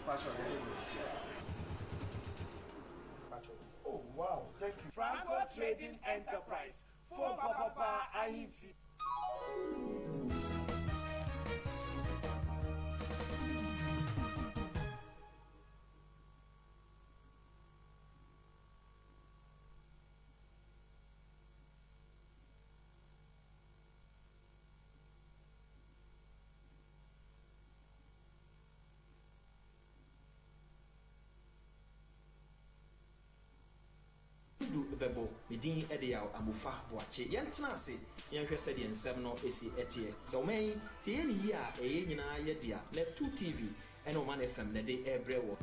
Oh wow, thank you. Franco Trading Enterprise. For Papa Ahifi. Bebo, Medin Edial, Amufa, Boache, Yantanasi, Yanka said in 7 or AC Etie. So, may, the any year, a Yenina Yedia, let 2 TV, and Oman FM, the day air brewo.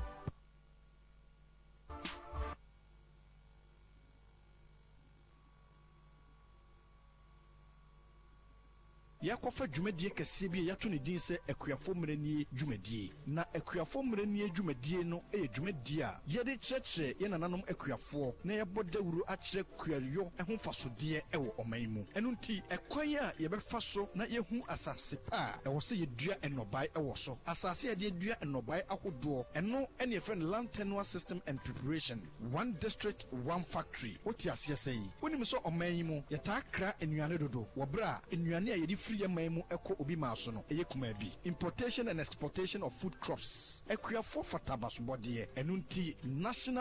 Yakofa dwumadie kese bi yato ne din se akuafo mrenie dwumadie na akuafo mrenie dwumadie no dwumadie a yede kyerɛkyerɛ ye nananom akuafo na yɛbɔ dawuru akyerɛ kuayo ho fasodie wɔ ɔman mu ɛno nti ɛkwan a yɛbɛfa so na yehu asase pa a ɛwɔ sɛ yɛdua nnɔbae wɔ so asase a yɛde dua nnɔbae ahodoɔ ɛno ɛne yɛfrɛ no land tenure system and preparation one district one factory wote aseɛ sɛ yi wonim sɛ ɔman yi mu yɛtaa kra nnuane dodo wɔ berɛ a nnuane a yɛde Yamamu Eko Obi Masono, Eyekumabi. Importation and exportation of food crops. Ekuafo Fatabas Bodie, Enunti National